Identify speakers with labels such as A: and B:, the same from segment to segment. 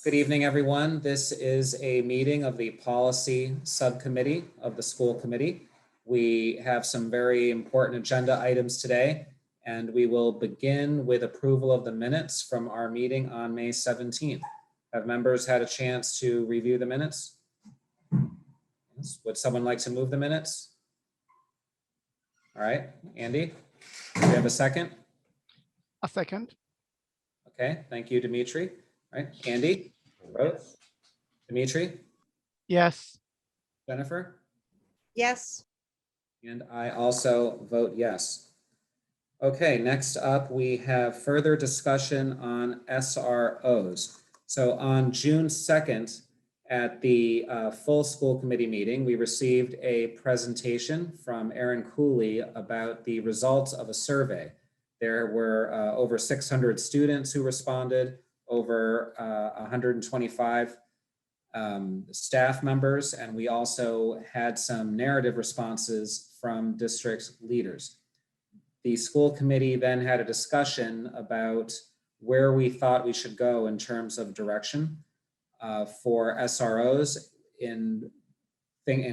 A: Good evening, everyone. This is a meeting of the Policy Subcommittee of the School Committee. We have some very important agenda items today, and we will begin with approval of the minutes from our meeting on May 17th. Have members had a chance to review the minutes? Yes. Would someone like to move the minutes? All right, Andy, do we have a second?
B: A second.
A: Okay, thank you, Dimitri. All right, Andy, vote. Dimitri,
B: Yes.
A: Jennifer?
C: Yes.
A: And I also vote yes. Okay, next up, we have further discussion on SROs. So on June 2nd, at the full school committee meeting, we received a presentation from Aaron Cooley about the results of a survey. There were over 600 students who responded, over 125 staff members, and we also had some narrative responses from district leaders. The school committee then had a discussion about where we thought we should go in terms of direction for SROs in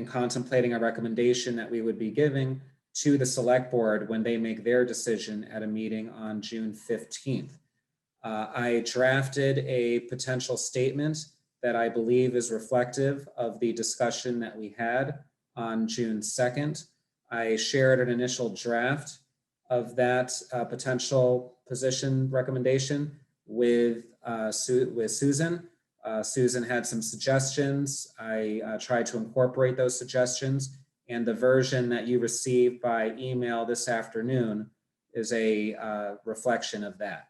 A: contemplating a recommendation that we would be giving to the select board when they make their decision at a meeting on June 15th. I drafted a potential statement that I believe is reflective of the discussion that we had on June 2nd. I shared an initial draft of that potential position recommendation with Susan. Susan had some suggestions. I tried to incorporate those suggestions, and the version that you received by email this afternoon is a reflection of that.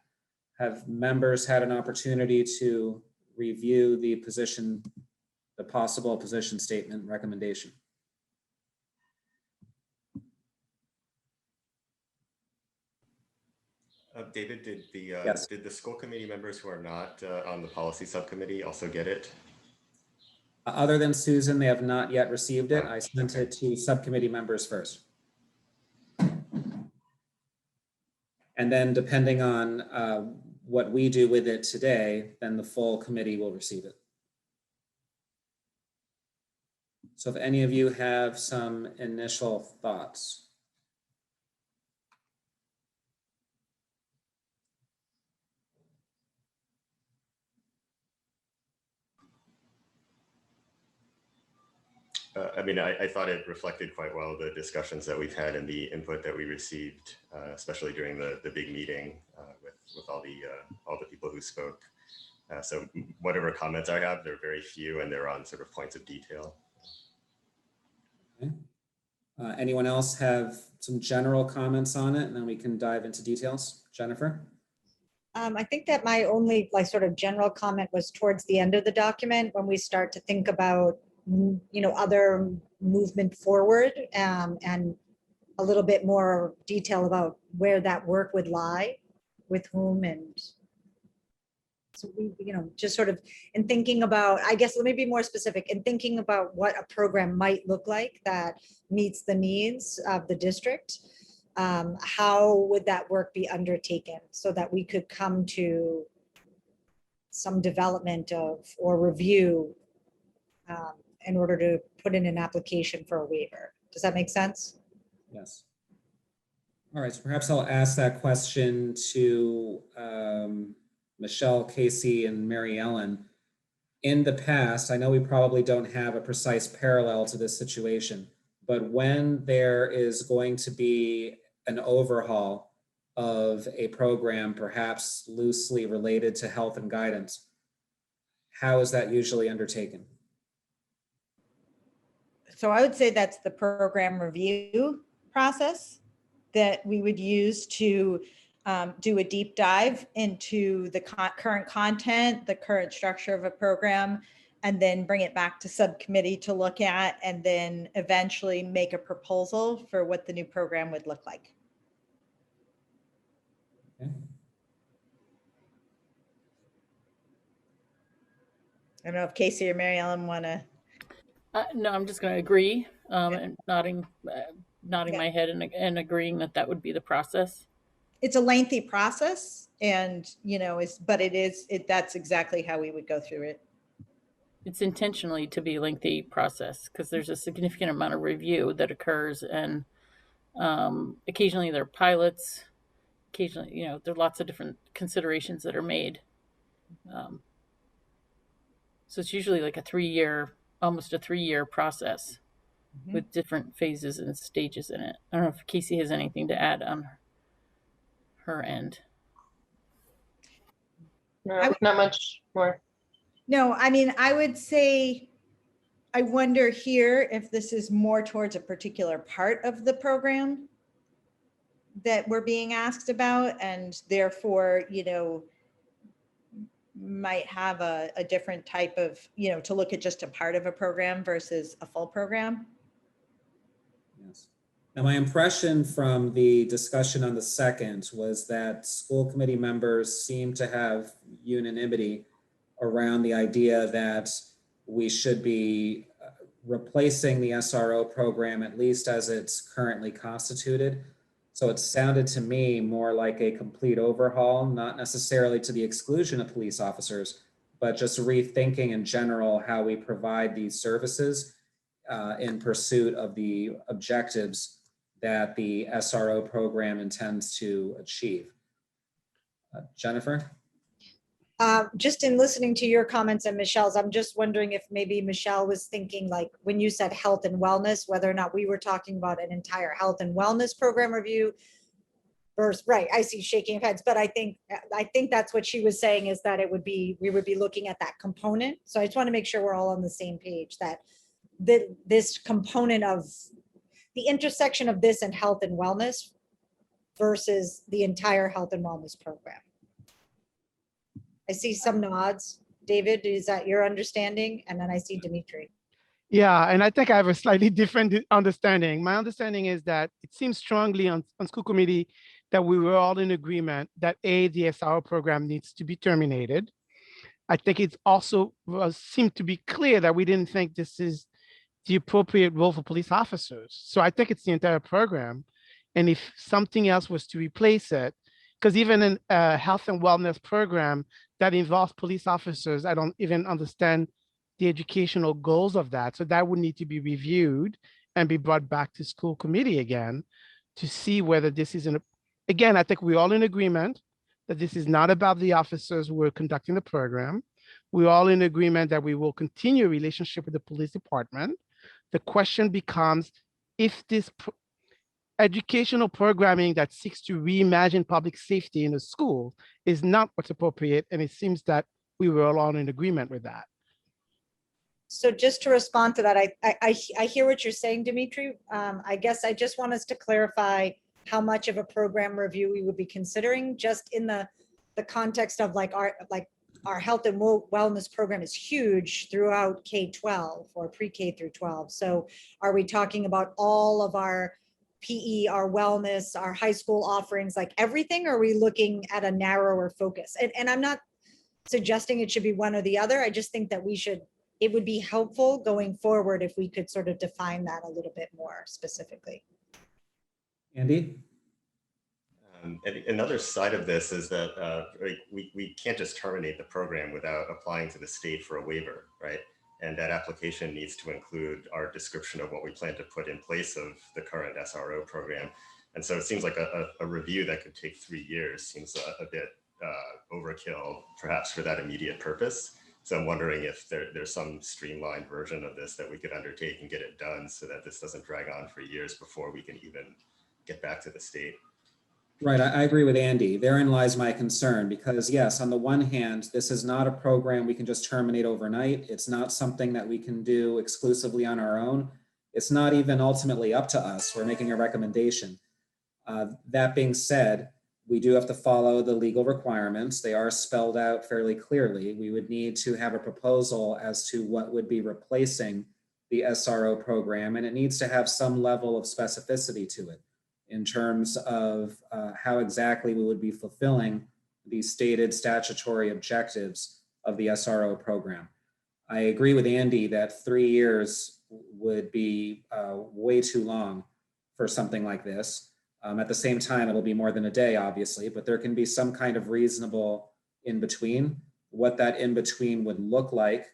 A: Have members had an opportunity to review the possible position statement recommendation?
D: David, did the
A: Yes.
D: did the school committee members who are not on the policy subcommittee also get it?
A: Other than Susan, they have not yet received it.
D: Oh,
A: I sent
D: okay.
A: it to subcommittee members first. And then depending on what we do with it today, then the full committee will receive it. So if any of you have some initial thoughts.
D: I thought it reflected quite well the discussions that we've had and the input that we received, especially during the big meeting with all the people who spoke. So whatever comments I have, they're very few and they're on sort of points of detail.
A: Okay. Anyone else have some general comments on it, and then we can dive into details? Jennifer?
C: I think that my only sort of general comment was towards the end of the document when we start to think about other movement forward and a little bit more detail about where that work would lie, with whom, and so we, just sort of in thinking about, I guess, let me be more specific, in thinking about what a program might look like that meets the needs of the district. How would that work be undertaken so that we could come to some development of or review in order to put in an application for a waiver? Does that make sense?
A: Yes. All right, so perhaps I'll ask that question to Michelle, Casey, and Mary Ellen. In the past, I know we probably don't have a precise parallel to this situation, but when there is going to be an overhaul of a program, perhaps loosely related to health and guidance, how is that usually undertaken?
E: So I would say that's the program review process that we would use to do a deep dive into the current content, the current structure of a program, and then bring it back to subcommittee to look at, and then eventually make a proposal for what the new program would look like.
A: Okay.
E: I don't know if Casey or Mary Ellen want to.
F: No, I'm just going to agree and nodding
E: Yeah.
F: my head and agreeing that would be the process.
E: it's a lengthy process, and that's exactly how we would go through it.
F: It's intentionally to be a lengthy process because there's a significant amount of review that occurs, and occasionally there are pilots. Occasionally, there are lots of different considerations that are made. So it's usually like almost a 3-year process with different phases and stages in it. I don't know if Casey has anything to add on her end.
G: No, not much more.
E: No, I mean, I would say, I wonder here if this is more towards a particular part of the program that we're being asked about, and therefore, might have a different type of, to look at just a part of a program versus a full program.
A: Yes. Now, my impression from the discussion on the 2nd was that school committee members seem to have unanimity around the idea that we should be replacing the SRO program, at least as it's currently constituted. So it sounded to me more like a complete overhaul, not necessarily to the exclusion of police officers, but just rethinking in general how we provide these services in pursuit of the objectives that the SRO program intends to achieve. Jennifer?
C: Just in listening to your comments and Michelle's, I'm just wondering if maybe Michelle was thinking, like, when you said health and wellness, whether or not we were talking about an entire health and wellness program review versus, right, I see shaking of heads, but I think that's what she was saying, is that we would be looking at that component. So I just want to make sure we're all on the same page, that this component of the intersection of this and health and wellness versus the entire health and wellness program. I see some nods. David, is that your understanding? And then I see Dimitri.
B: Yeah, and I think I have a slightly different understanding. My understanding is that it seems strongly on school committee that we were all in agreement that the SRO program needs to be terminated. I think it also seemed to be clear that we didn't think this is the appropriate role for police officers. So I think it's the entire program. And if something else was to replace it, because even in a health and wellness program that involves police officers, I don't even understand the educational goals of that. So that would need to be reviewed and be brought back to school committee again to see whether this is again, I think we're all in agreement that this is not about the officers who are conducting the program. We're all in agreement that we will continue a relationship with the police department. The question becomes, if this educational programming that seeks to reimagine public safety in the school is not what's appropriate, and it seems that we were all in agreement with that.
C: So just to respond to that, I hear what you're saying, Dimitri. I guess I just want us to clarify how much of a program review we would be considering, just in the context of our health and wellness program is huge throughout K-12 or pre-K through 12. So are we talking about all of our PE, our wellness, our high school offerings, like everything? Or are we looking at a narrower focus? And I'm not suggesting it should be one or the other. I just think that it would be helpful going forward if we could sort of define that a little bit more specifically.
A: Andy?
D: And another side of this is that we can't just terminate the program without applying to the state for a waiver, right? And that application needs to include our description of what we plan to put in place of the current SRO program. And so it seems like a review that could take 3 years seems a bit overkill, perhaps, for that immediate purpose. So I'm wondering if there's some streamlined version of this that we could undertake and get it done so that this doesn't drag on for years before we can even get back to the state.
A: Right, I agree with Andy. Therein lies my concern, because yes, on the one hand, this is not a program we can just terminate overnight. It's not something that we can do exclusively on our own. It's not even ultimately up to us. We're making a recommendation. That being said, we do have to follow the legal requirements. They are spelled out fairly clearly. We would need to have a proposal as to what would be replacing the SRO program, and it needs to have some level of specificity to it in terms of how exactly we would be fulfilling the stated statutory objectives of the SRO program. I agree with Andy that 3 years would be way too long for something like this. At the same time, it'll be more than a day, obviously, but there can be some kind of reasonable in between. What that in between would look like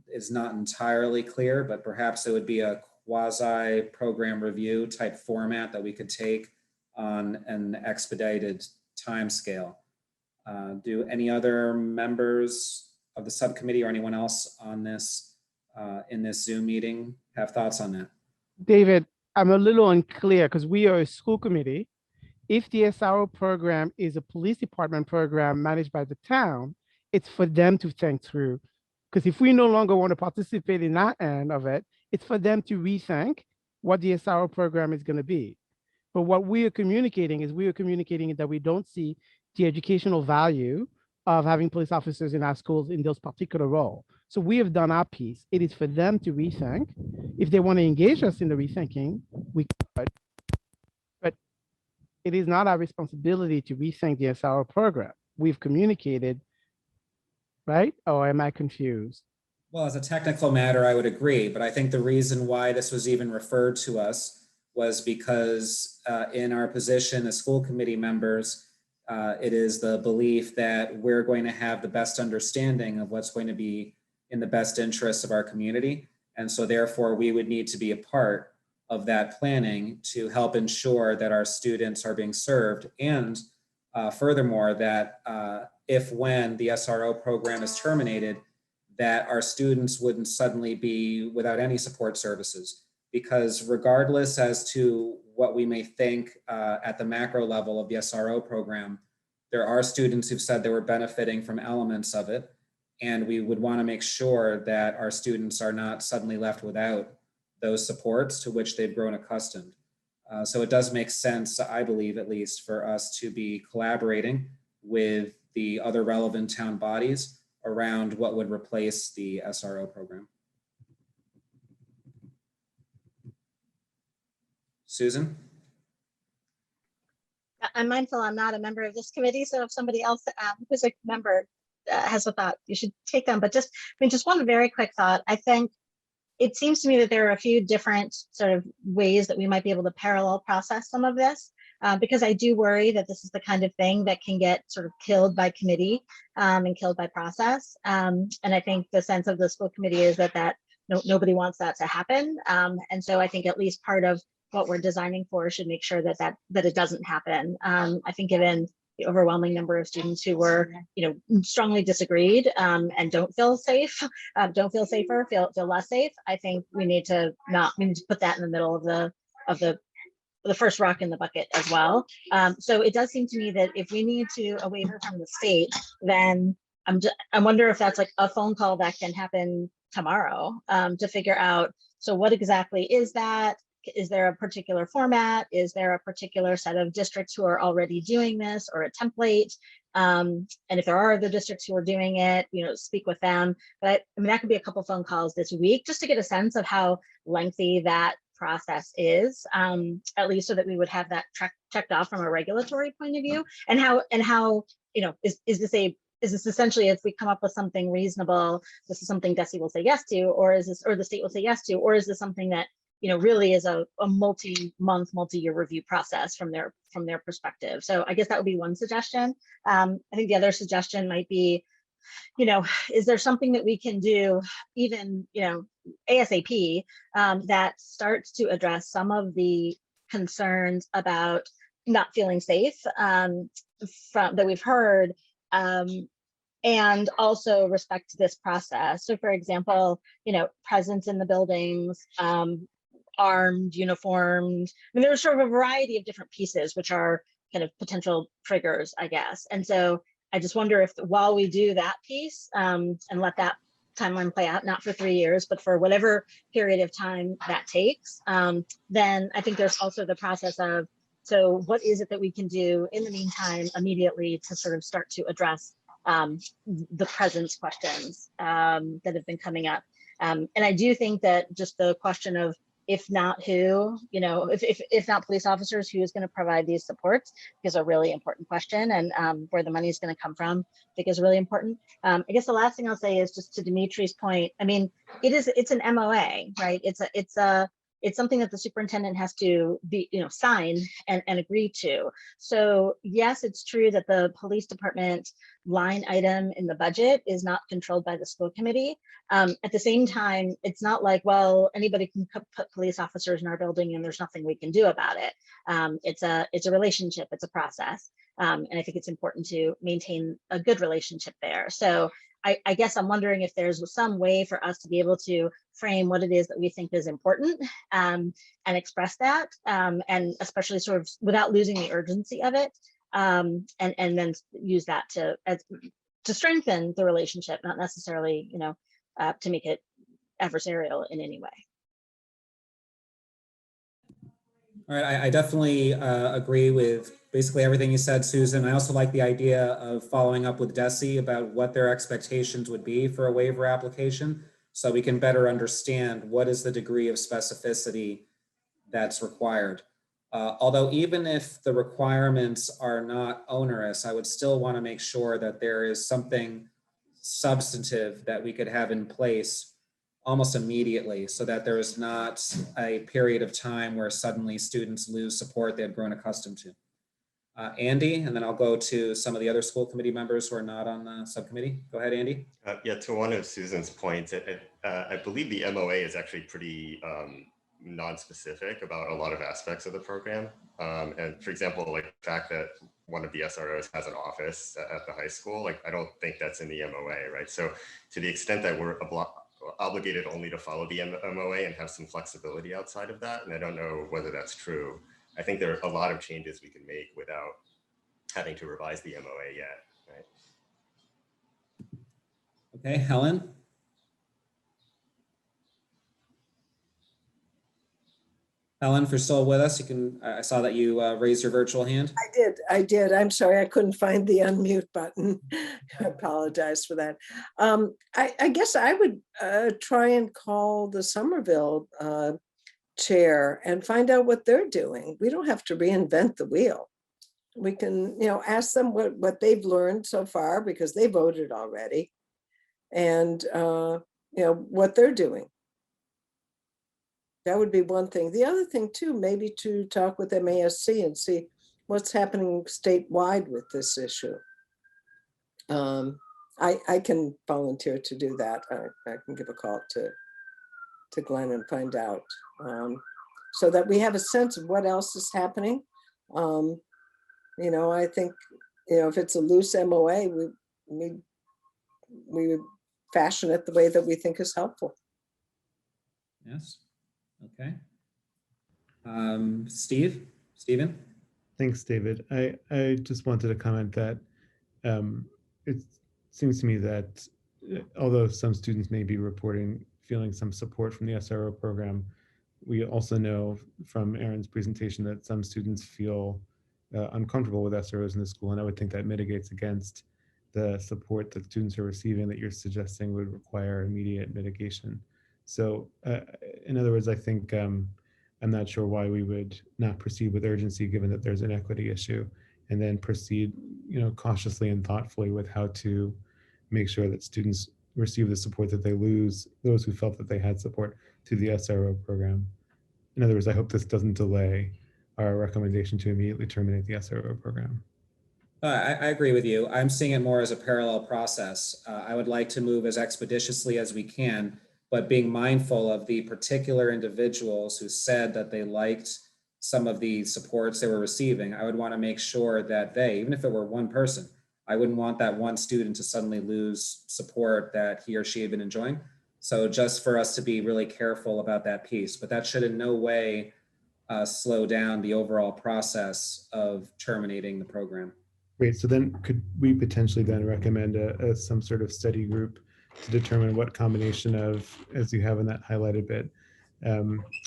A: is not entirely clear, but perhaps it would be a quasi program review type format that we could take on an expedited timescale. Do any other members of the subcommittee or anyone else on this in this Zoom meeting have thoughts on that?
B: David, I'm a little unclear because we are a school committee. If the SRO program is a police department program managed by the town, it's for them to think through. Because if we no longer want to participate in that end of it, it's for them to rethink what the SRO program is going to be. But what we are communicating is that we don't see the educational value of having police officers in our schools in those particular roles. So we have done our piece. It is for them to rethink. If they want to engage us in the rethinking, we could. But it is not our responsibility to rethink the SRO program. We've communicated, right? Or am I confused?
A: Well, as a technical matter, I would agree, but I think the reason why this was even referred to us was because in our position as school committee members, it is the belief that we're going to have the best understanding of what's going to be in the best interests of our community. And so therefore we would need to be a part of that planning to help ensure that our students are being served. And furthermore, that when the SRO program is terminated, that our students wouldn't suddenly be without any support services. Because regardless as to what we may think at the macro level of the SRO program, there are students who've said they were benefiting from elements of it. And we would want to make sure that our students are not suddenly left without those supports to which they've grown accustomed. So it does make sense, I believe, at least, for us to be collaborating with the other relevant town bodies around what would replace the SRO program. Susan?
H: I'm mindful I'm not a member of this committee, so if somebody else who's a member has a thought, you should take them. But just one very quick thought. I think it seems to me that there are a few different sort of ways that we might be able to parallel process some of this, because I do worry that this is the kind of thing that can get sort of killed by committee and killed by process. And I think the sense of the school committee is that nobody wants that to happen. And so I think at least part of what we're designing for should make sure that it doesn't happen. I think given the overwhelming number of students who were, strongly disagreed and don't feel safe, don't feel safer, feel less safe, I think we need to put that in the middle of the first rock in the bucket as well. So it does seem to me that if we need a waiver from the state, then I wonder if that's like a phone call that can happen tomorrow to figure out, so what exactly is that? Is there a particular format? Is there a particular set of districts who are already doing this, or a template? And if there are other districts who are doing it, speak with them. But I mean, that could be a couple phone calls this week just to get a sense of how lengthy that process is, at least so that we would have that checked off from a regulatory point of view, and how is this essentially, if we come up with something reasonable, this is something DESE will say yes to, or the state will say yes to, or is this something that really is a multi-month, multi-year review process from their perspective? So I guess that would be one suggestion. I think the other suggestion might be, is there something that we can do even, ASAP that starts to address some of the concerns about not feeling safe that we've heard, and also respect this process. So for example, presence in the buildings, armed, uniformed. I mean, there's sort of a variety of different pieces which are kind of potential triggers, I guess. And so I just wonder if while we do that piece and let that timeline play out, not for 3 years, but for whatever period of time that takes, then I think there's also the process of, so what is it that we can do in the meantime immediately to sort of start to address the presence questions that have been coming up. And I do think that just the question of, if not who, if not police officers, who is going to provide these supports is a really important question, and where the money is going to come from, I think is really important. I guess the last thing I'll say is just to Dimitri's point. I mean, it's an MOA, right? It's a it's something that the superintendent has to be, sign and agree to. So yes, it's true that the police department line item in the budget is not controlled by the school committee. At the same time, it's not like, well, anybody can put police officers in our building and there's nothing we can do about it. It's a relationship, it's a process. And I think it's important to maintain a good relationship there. So I guess I'm wondering if there's some way for us to be able to frame what it is that we think is important and express that, and especially sort of without losing the urgency of it, and then use that to strengthen the relationship, not necessarily, to make it adversarial in any way.
A: All right, I definitely agree with basically everything you said, Susan. I also like the idea of following up with DESE about what their expectations would be for a waiver application, so we can better understand what is the degree of specificity that's required. Although even if the requirements are not onerous, I would still want to make sure that there is something substantive that we could have in place almost immediately, so that there is not a period of time where suddenly students lose support they've grown accustomed to. Andy, and then I'll go to some of the other school committee members who are not on the subcommittee. Go ahead, Andy.
D: Yeah, to one of Susan's points, I believe the MOA is actually pretty non-specific about a lot of aspects of the program. And for example, like the fact that one of the SROs has an office at the high school, like I don't think that's in the MOA, right? So to the extent that we're obligated only to follow the MOA and have some flexibility outside of that, and I don't know whether that's true. I think there are a lot of changes we can make without having to revise the MOA yet, right?
A: Okay, Helen. Helen, if you're still with us, you can, I saw that you raised your virtual hand.
I: I did. I'm sorry, I couldn't find the unmute button. I apologize for that. I guess I would try and call the Somerville chair and find out what they're doing. We don't have to reinvent the wheel. We can, ask them what they've learned so far, because they voted already, and what they're doing. That would be one thing. The other thing too, maybe to talk with MASC and see what's happening statewide with this issue. I can volunteer to do that. I can give a call to Glenn and find out, so that we have a sense of what else is happening. I think, if it's a loose MOA, we would fashion it the way that we think is helpful.
A: Yes. Okay. Stephen?
J: Thanks, David. I just wanted to comment that it seems to me that although some students may be feeling some support from the SRO program, we also know from Erin's presentation that some students feel uncomfortable with SROs in the school, and I would think that mitigates against the support that students are receiving that you're suggesting would require immediate mitigation. So in other words, I think I'm not sure why we would not proceed with urgency, given that there's an equity issue, and then proceed, cautiously and thoughtfully with how to make sure that students receive the support that they lose, those who felt that they had support, to the SRO program. In other words, I hope this doesn't delay our recommendation to immediately terminate the SRO program.
A: I agree with you. I'm seeing it more as a parallel process. I would like to move as expeditiously as we can, but being mindful of the particular individuals who said that they liked some of the supports they were receiving. I would want to make sure that they, even if it were one person, I wouldn't want that one student to suddenly lose support that he or she had been enjoying. So just for us to be really careful about that piece, but that should in no way slow down the overall process of terminating the program.
J: Great. So then could we potentially then recommend some sort of study group to determine what combination of, as you have in that highlighted bit,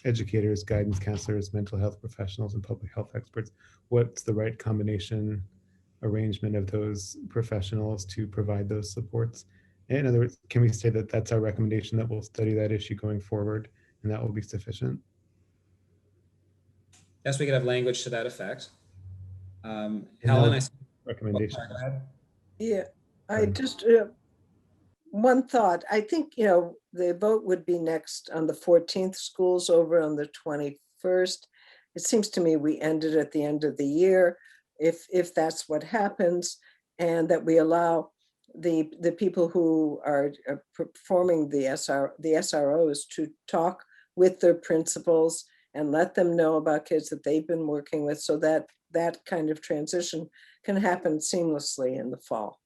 J: educators, guidance counselors, mental health professionals, and public health experts, what's the right combination arrangement of those professionals to provide those supports? In other words, can we say that that's our recommendation, that we'll study that issue going forward and that will be sufficient?
A: Yes, we could have language to that effect. Helen, I
J: recommendation.
A: Oh, sorry, go ahead.
I: Yeah, I just, one thought, I think, the vote would be next on the 14th, schools over on the 21st. It seems to me we ended at the end of the year, if that's what happens, and that we allow the people who are performing the SROs to talk with their principals and let them know about kids that they've been working with, so that that kind of transition can happen seamlessly in the fall.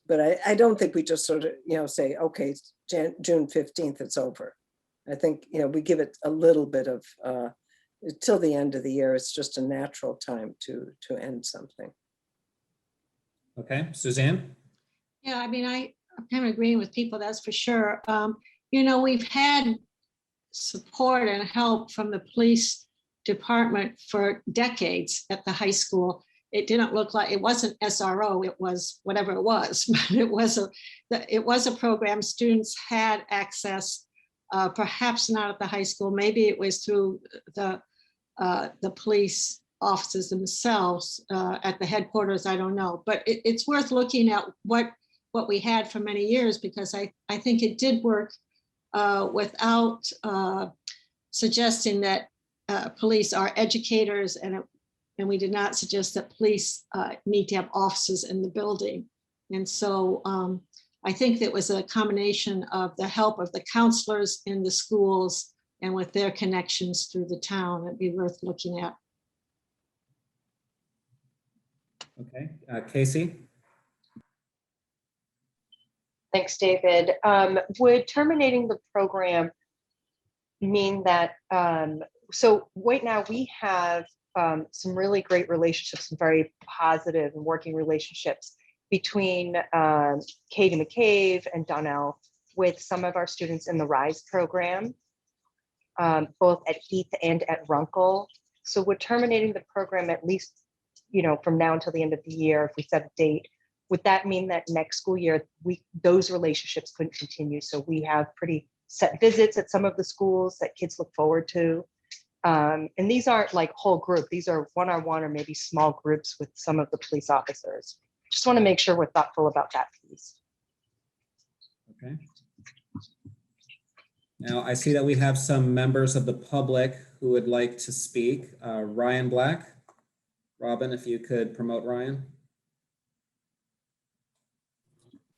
I: But I don't think we just sort of, say, okay, June 15th, it's over. I think, we give it a little bit of, till the end of the year. It's just a natural time to end something.
A: Okay, Suzanne?
K: Yeah, I mean, I'm kind of agreeing with people, that's for sure. We've had support and help from the police department for decades at the high school. It didn't look like, it wasn't SRO, it was whatever it was, but it was a program students had access, perhaps not at the high school, maybe it was through the police offices themselves at the headquarters, I don't know. But it's worth looking at what we had for many years, because I think it did work without suggesting that police are educators, and we did not suggest that police need to have offices in the building. And so I think that was a combination of the help of the counselors in the schools and with their connections through the town. It'd be worth looking at.
A: Okay, Casey?
G: Thanks, David. Would terminating the program mean that, so right now we have some really great relationships and very positive and working relationships between Katie McCabe and Donnell with some of our students in the RISE program, both at Heath and at Runkle. So we're terminating the program at least, from now until the end of the year, if we set a date. Would that mean that next school year, those relationships couldn't continue? So we have pretty set visits at some of the schools that kids look forward to. And these aren't like whole group, these are one-on-one or maybe small groups with some of the police officers. Just want to make sure we're thoughtful about that piece.
A: Okay. Now I see that we have some members of the public who would like to speak. Ryan Black. Robin, if you could promote Ryan.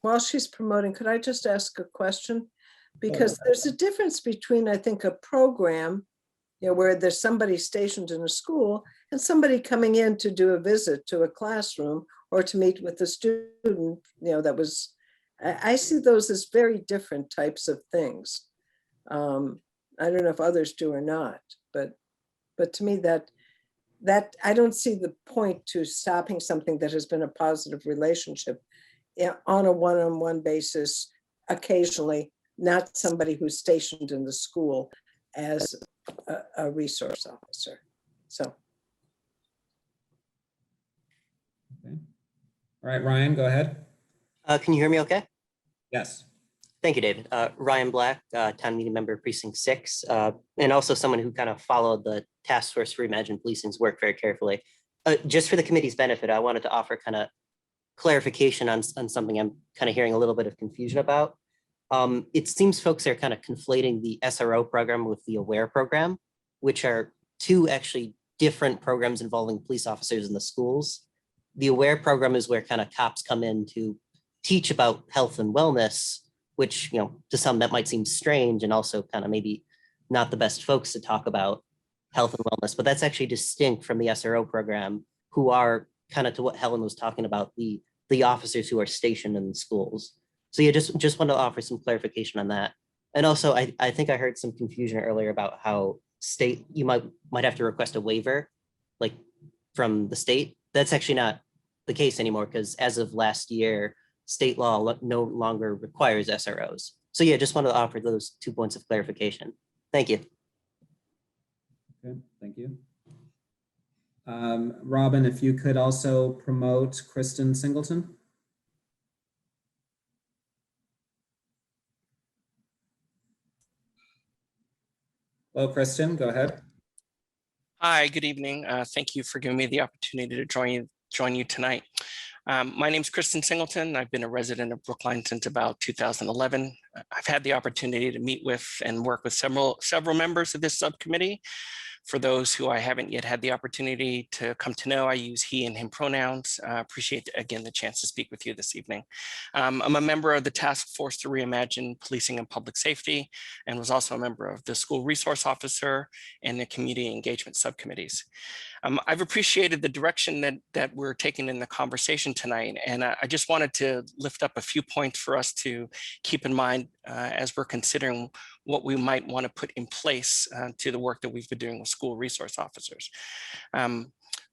I: While she's promoting, could I just ask a question? Because there's a difference between, I think, a program, where there's somebody stationed in a school and somebody coming in to do a visit to a classroom or to meet with a student, that was, I see those as very different types of things. I don't know if others do or not, but to me that I don't see the point to stopping something that has been a positive relationship on a one-on-one basis, occasionally, not somebody who's stationed in the school as a resource officer. So.
A: Okay. All right, Ryan, go ahead.
L: Can you hear me okay?
A: Yes.
L: Thank you, David. Ryan Black, town meeting member, precinct 6, and also someone who kind of followed the Task Force for Reimagined Policing's work very carefully. Just for the committee's benefit, I wanted to offer kind of clarification on something I'm kind of hearing a little bit of confusion about. It seems folks are kind of conflating the SRO program with the AWARE program, which are two actually different programs involving police officers in the schools. The AWARE program is where kind of cops come in to teach about health and wellness, which, to some that might seem strange and also kind of maybe not the best folks to talk about health and wellness, but that's actually distinct from the SRO program, who are kind of to what Helen was talking about, the officers who are stationed in the schools. So yeah, just want to offer some clarification on that. And also, I think I heard some confusion earlier about how you might have to request a waiver, like from the state. That's actually not the case anymore, because as of last year, state law no longer requires SROs. So yeah, just wanted to offer those 2 points of clarification. Thank you.
A: Okay, thank you. Robin, if you could also promote Kristan Singleton. Hello, Kristan, go ahead.
M: Hi, good evening. Thank you for giving me the opportunity to join you tonight. My name is Kristan Singleton. I've been a resident of Brookline since about 2011. I've had the opportunity to meet with and work with several members of this subcommittee. For those who I haven't yet had the opportunity to come to know, I use he and him pronouns. Appreciate, again, the chance to speak with you this evening. I'm a member of the Task Force to Reimagine Policing and Public Safety, and was also a member of the School Resource Officer and the Community Engagement Subcommittees. I've appreciated the direction that we're taking in the conversation tonight, and I just wanted to lift up a few points for us to keep in mind as we're considering what we might want to put in place to the work that we've been doing with school resource officers.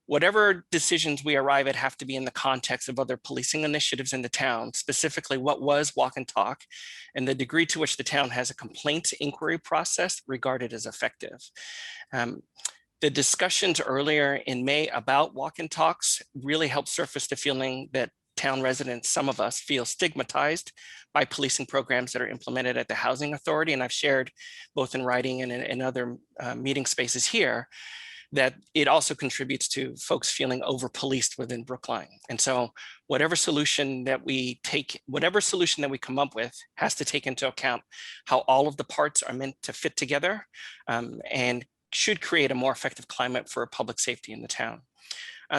M: Whatever decisions we arrive at have to be in the context of other policing initiatives in the town, specifically what was walk and talk, and the degree to which the town has a complaints inquiry process regarded as effective. The discussions earlier in May about walk and talks really helped surface the feeling that town residents, some of us, feel stigmatized by policing programs that are implemented at the Housing Authority. And I've shared both in writing and in other meeting spaces here that it also contributes to folks feeling over-policed within Brookline. And so whatever solution that we come up with has to take into account how all of the parts are meant to fit together and should create a more effective climate for public safety in the town.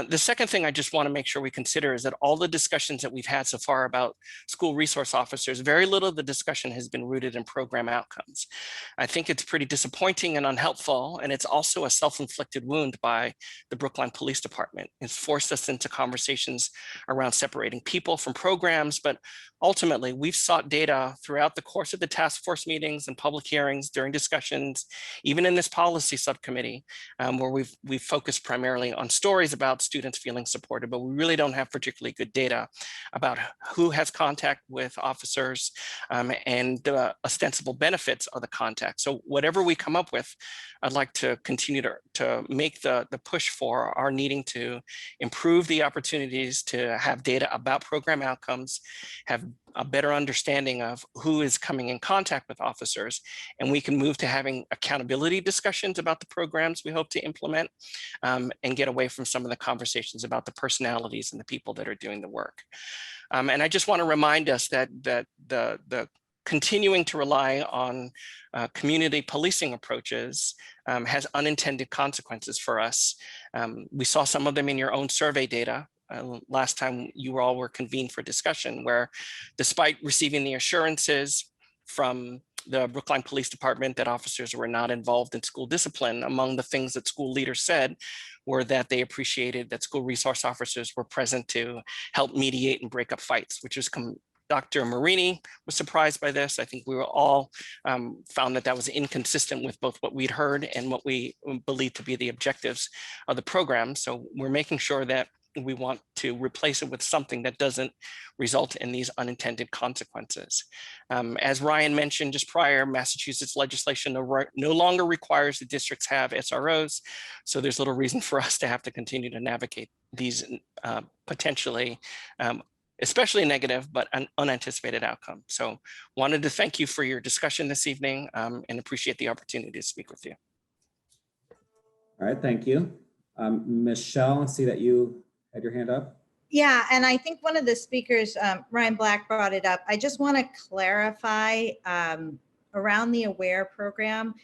M: The second thing I just want to make sure we consider is that all the discussions that we've had so far about school resource officers, very little of the discussion has been rooted in program outcomes. I think it's pretty disappointing and unhelpful, and it's also a self-inflicted wound by the Brookline Police Department. It's forced us into conversations around separating people from programs, but ultimately, we've sought data throughout the course of the task force meetings and public hearings, during discussions, even in this policy subcommittee, where we've focused primarily on stories about students feeling supported, but we really don't have particularly good data about who has contact with officers and the ostensible benefits of the contact. So whatever we come up with, I'd like to continue to make the push for our needing to improve the opportunities to have data about program outcomes, have a better understanding of who is coming in contact with officers, and we can move to having accountability discussions about the programs we hope to implement and get away from some of the conversations about the personalities and the people that are doing the work. And I just want to remind us that the continuing to rely on community policing approaches has unintended consequences for us. We saw some of them in your own survey data. Last time you all were convened for discussion, where despite receiving the assurances from the Brookline Police Department that officers were not involved in school discipline, among the things that school leaders said were that they appreciated that school resource officers were present to help mediate and break up fights, which was Dr. Marini was surprised by this. I think we were all found that was inconsistent with both what we'd heard and what we believe to be the objectives of the program. So we're making sure that we want to replace it with something that doesn't result in these unintended consequences. As Ryan mentioned just prior, Massachusetts legislation no longer requires the districts have SROs. So there's little reason for us to have to continue to navigate these potentially especially negative, but an unanticipated outcome. So wanted to thank you for your discussion this evening and appreciate the opportunity to speak with you.
A: All right, thank you. Michelle, I see that you had your hand up.
C: Yeah, and I think one of the speakers, Ryan Black, brought it up. I just want to clarify around the AWARE program.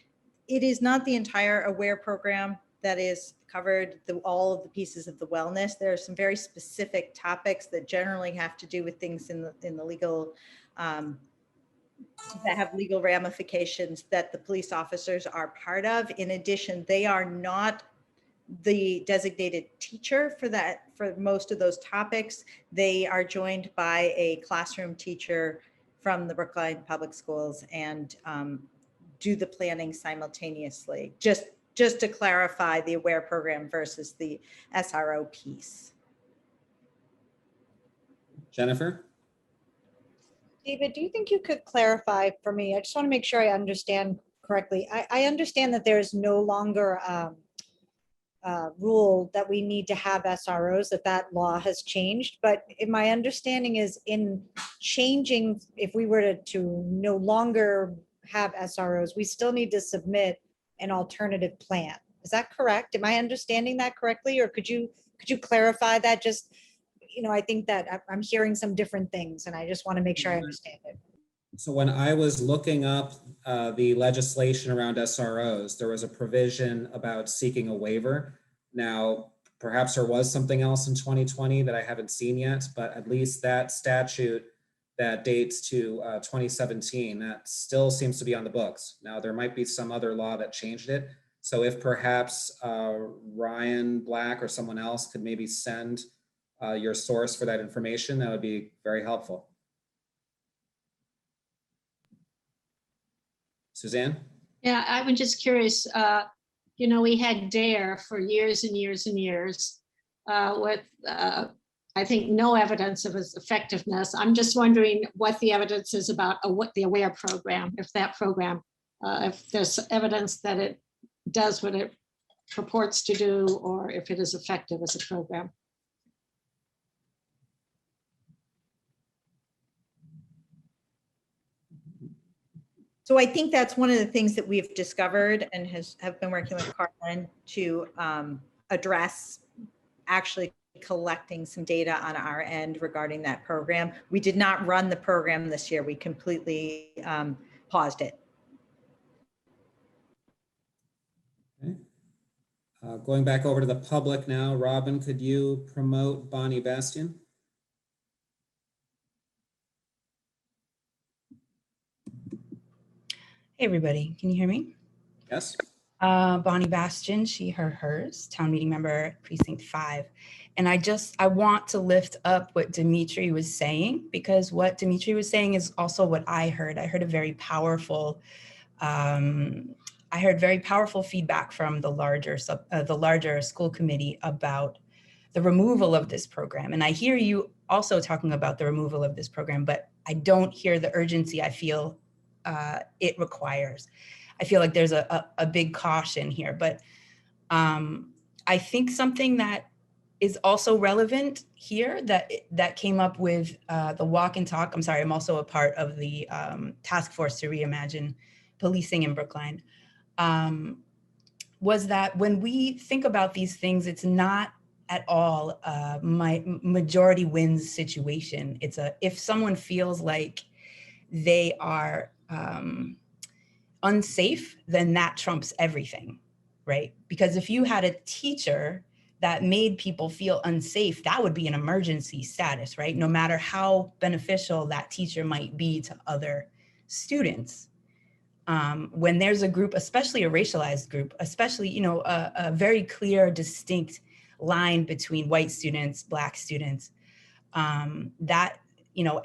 C: It is not the entire AWARE program that is covered all of the pieces of the wellness. There are some very specific topics that generally have to do with things in the legal that have legal ramifications that the police officers are part of. In addition, they are not the designated teacher for most of those topics. They are joined by a classroom teacher from the Brookline Public Schools and do the planning simultaneously. Just to clarify the AWARE program versus the SRO piece.
A: Jennifer?
C: David, do you think you could clarify for me? I just want to make sure I understand correctly. I understand that there's no longer rule that we need to have SROs, that law has changed. But my understanding is in changing, if we were to no longer have SROs, we still need to submit an alternative plan. Is that correct? Am I understanding that correctly? Or could you clarify that? Just, I think that I'm hearing some different things and I just want to make sure I understand it.
A: So when I was looking up the legislation around SROs, there was a provision about seeking a waiver. Now, perhaps there was something else in 2020 that I haven't seen yet, but at least that statute that dates to 2017, that still seems to be on the books. Now, there might be some other law that changed it. So if perhaps Ryan Black or someone else could maybe send your source for that information, that would be very helpful. Suzanne?
K: Yeah, I was just curious, we had DARE for years and years and years with, I think, no evidence of its effectiveness. I'm just wondering what the evidence is about what the AWARE program, if that program, if there's evidence that it does what it purports to do, or if it is effective as a program.
E: So I think that's one of the things that we've discovered and have been working with Carlin to address, actually collecting some data on our end regarding that program. We did not run the program this year. We completely paused it.
A: Okay. Going back over to the public now, Robin, could you promote Bonnie Bastien?
N: Hey, everybody. Can you hear me?
A: Yes.
N: Bonnie Bastien, she, her, hers, town meeting member, precinct 5. And I want to lift up what Dimitri was saying, because what Dimitri was saying is also what I heard. I heard a very powerful, very powerful feedback from the larger school committee about the removal of this program. And I hear you also talking about the removal of this program, but I don't hear the urgency I feel it requires. I feel like there's a big caution here, but I think something that is also relevant here that came up with the walk and talk. I'm sorry, I'm also a part of the task force to reimagine policing in Brookline. Was that when we think about these things, it's not at all my majority wins situation. It's if someone feels like they are unsafe, then that trumps everything, right? Because if you had a teacher that made people feel unsafe, that would be an emergency status, right? No matter how beneficial that teacher might be to other students. When there's a group, especially a racialized group, especially, a very clear, distinct line between white students, Black students, that,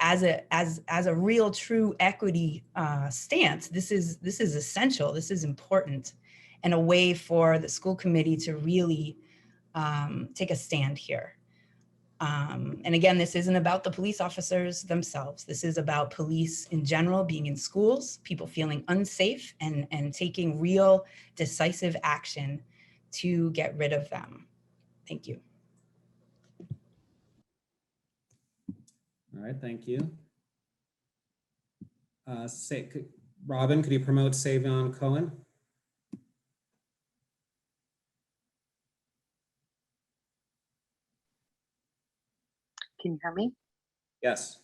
N: as a real true equity stance, this is essential, this is important, and a way for the school committee to really take a stand here. And again, this isn't about the police officers themselves. This is about police in general being in schools, people feeling unsafe, and taking real decisive action to get rid of them. Thank you.
A: All right, thank you. Robin, could you promote Savyon Cohen?
O: Can you hear me?
A: Yes.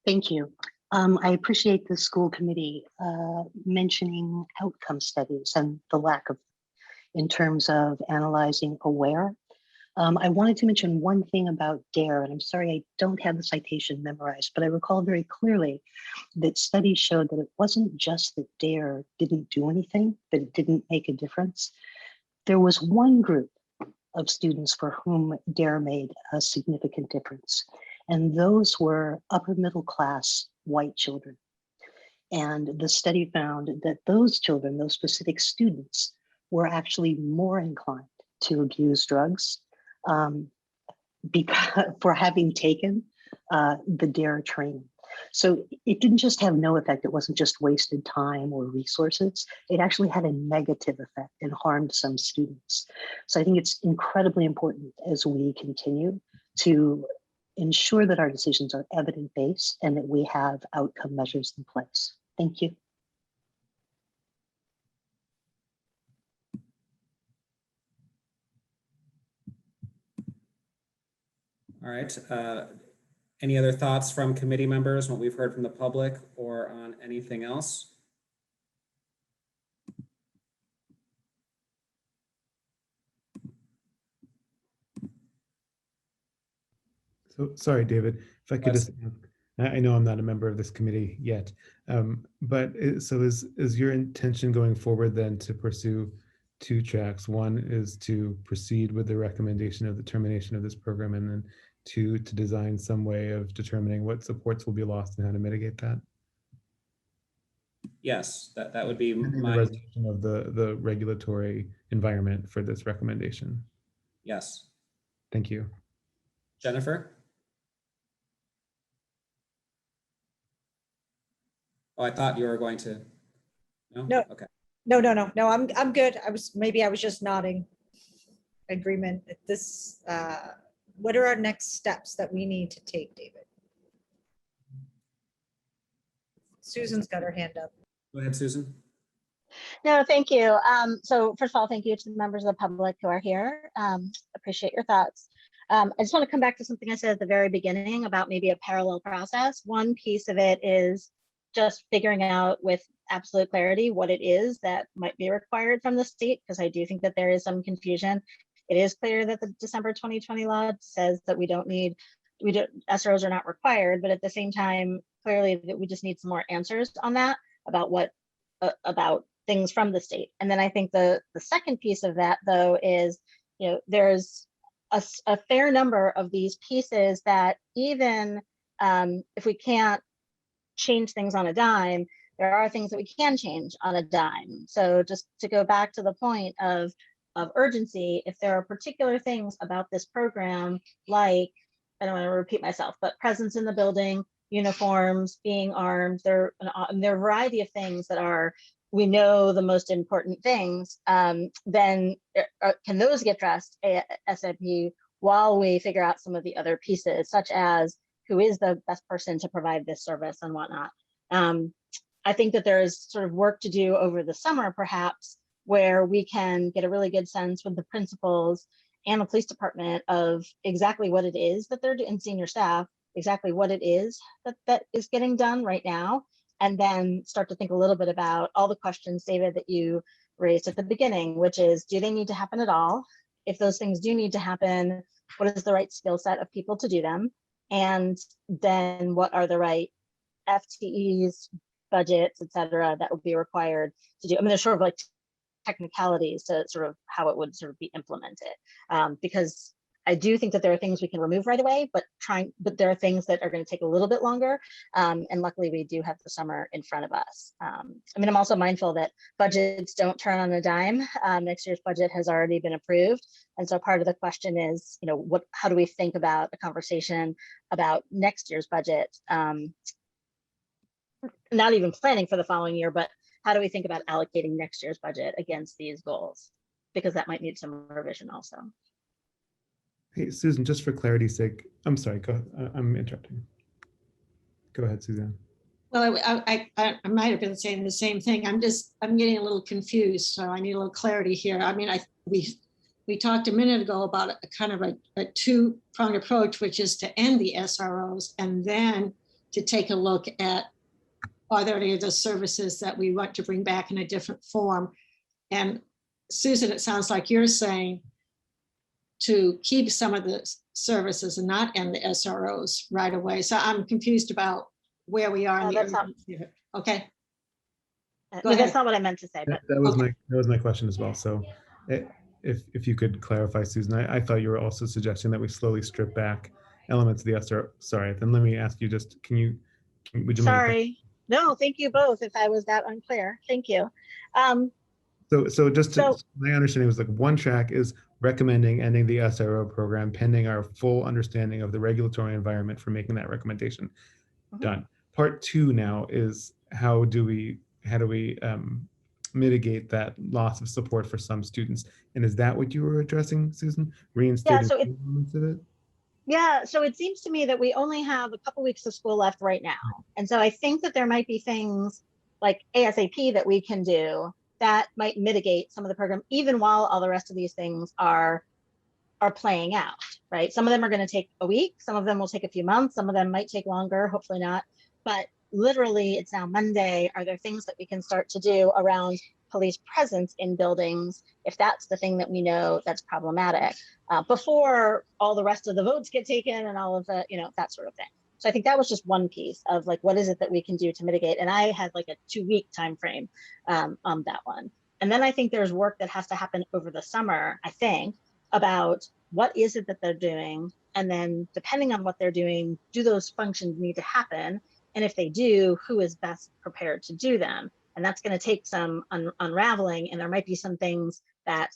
O: Thank you. I appreciate the school committee mentioning outcome studies and the lack of in terms of analyzing AWARE. I wanted to mention one thing about DARE, and I'm sorry I don't have the citation memorized, but I recall very clearly that studies showed that it wasn't just that DARE didn't do anything, that it didn't make a difference. There was one group of students for whom DARE made a significant difference, and those were upper middle class white children. And the study found that those children, those specific students, were actually more inclined to abuse drugs because for having taken the DARE training. So it didn't just have no effect. It wasn't just wasted time or resources. It actually had a negative effect and harmed some students. So I think it's incredibly important as we continue to ensure that our decisions are evidence-based and that we have outcome measures in place. Thank you.
A: All right. Any other thoughts from committee members, what we've heard from the public, or on anything else?
J: So sorry, David, if I could just, I know I'm not a member of this committee yet, but so is your intention going forward then to pursue two tracks? One is to proceed with the recommendation of the termination of this program, and then two, to design some way of determining what supports will be lost and how to mitigate that?
A: Yes, that would be
J: And the
A: my,
J: resolution of the regulatory environment for this recommendation.
A: yes.
J: Thank you.
A: Jennifer? Oh, I thought you were going to. No?
C: No.
A: Okay.
C: No, I'm good. I was just nodding agreement at this. What are our next steps that we need to take, David? Susan's got her hand up.
A: Go ahead, Susan.
H: No, thank you. So first of all, thank you to the members of the public who are here. Appreciate your thoughts. I just want to come back to something I said at the very beginning about maybe a parallel process. One piece of it is just figuring out with absolute clarity what it is that might be required from the state, because I do think that there is some confusion. It is clear that the December 2020 law says that SROs are not required, but at the same time, clearly that we just need some more answers on that about about things from the state. And then I think the second piece of that, though, is, there's a fair number of these pieces that even if we can't change things on a dime, there are things that we can change on a dime. So just to go back to the point of urgency, if there are particular things about this program, like, I don't want to repeat myself, but presence in the building, uniforms, being armed, there are a variety of things that are, we know, the most important things, then can those get addressed ASAP while we figure out some of the other pieces, such as who is the best person to provide this service and whatnot. I think that there is sort of work to do over the summer, perhaps, where we can get a really good sense with the principals and the police department of exactly what it is that they're doing, and senior staff, exactly what it is that is getting done right now, and then start to think a little bit about all the questions, David, that you raised at the beginning, which is, do they need to happen at all? If those things do need to happen, what is the right skill set of people to do them? And then what are the right FTEs, budgets, et cetera, that would be required to do? I mean, there's sort of like technicalities to sort of how it would sort of be implemented. Because I do think that there are things we can remove right away, but there are things that are going to take a little bit longer. And luckily we do have the summer in front of us. I mean, I'm also mindful that budgets don't turn on a dime. Next year's budget has already been approved. And so part of the question is, how do we think about a conversation about next year's budget? Not even planning for the following year, but how do we think about allocating next year's budget against these goals? Because that might need some revision also.
J: Hey, Susan, just for clarity's sake, I'm sorry, I'm interrupting. Go ahead, Suzanne.
K: Well, I might have been saying the same thing. I'm getting a little confused, so I need a little clarity here. I mean, we talked a minute ago about a kind of a two-pronged approach, which is to end the SROs and then to take a look at, are there any of those services that we want to bring back in a different form? And Susan, it sounds like you're saying to keep some of the services and not end the SROs right away. So I'm confused about where we are. Okay.
H: That's not what I meant to say. But
J: that was my question as well. So if you could clarify, Susan, I thought you were also suggesting that we slowly strip back elements of the SRO. Sorry, then let me ask you just, would you mind?
H: Sorry. No, thank you both. If I was that unclear, thank you.
J: So my understanding was like one track is recommending ending the SRO program pending our full understanding of the regulatory environment for making that recommendation. Done. Part two now is how do we mitigate that loss of support for some students? And is that what you were addressing, Susan? Reinstating elements of it?
H: Yeah, so it seems to me that we only have a couple weeks of school left right now. And so I think that there might be things like ASAP that we can do that might mitigate some of the program, even while all the rest of these things are playing out, right? Some of them are going to take a week, some of them will take a few months, some of them might take longer, hopefully not. But literally, it's now Monday. Are there things that we can start to do around police presence in buildings if that's the thing that we know that's problematic before all the rest of the votes get taken and all of the, that sort of thing. So I think that was just one piece of like, what is it that we can do to mitigate? And I had like a 2-week time frame on that one. And then I think there's work that has to happen over the summer, I think, about what is it that they're doing? And then depending on what they're doing, do those functions need to happen? And if they do, who is best prepared to do them? And that's going to take some unraveling. And there might be some things that,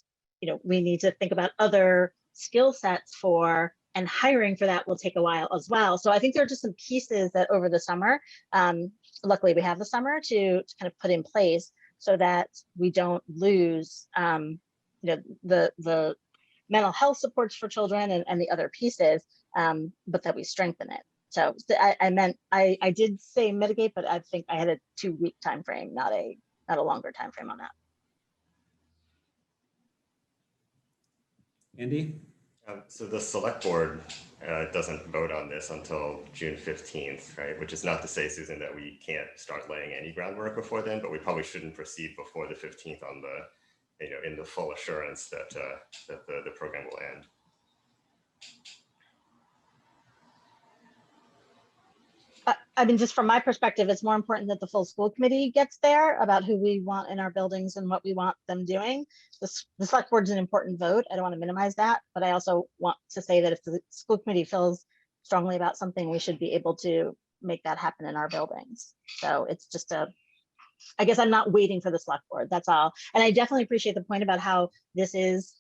H: we need to think about other skill sets for, and hiring for that will take a while as well. So I think there are just some pieces that over the summer, luckily we have the summer to kind of put in place so that we don't lose, the mental health supports for children and the other pieces, but that we strengthen it. So I did say mitigate, but I think I had a 2-week time frame, not a longer time frame on that.
A: Andy?
D: So the select board doesn't vote on this until June 15th, right? Which is not to say, Susan, that we can't start laying any groundwork before then, but we probably shouldn't proceed before the 15th on the, in the full assurance that the program will end.
H: I mean, just from my perspective, it's more important that the full school committee gets there about who we want in our buildings and what we want them doing. The select board is an important vote. I don't want to minimize that, but I also want to say that if the school committee feels strongly about something, we should be able to make that happen in our buildings. So it's just I guess I'm not waiting for the select board, that's all. And I definitely appreciate the point about how this is,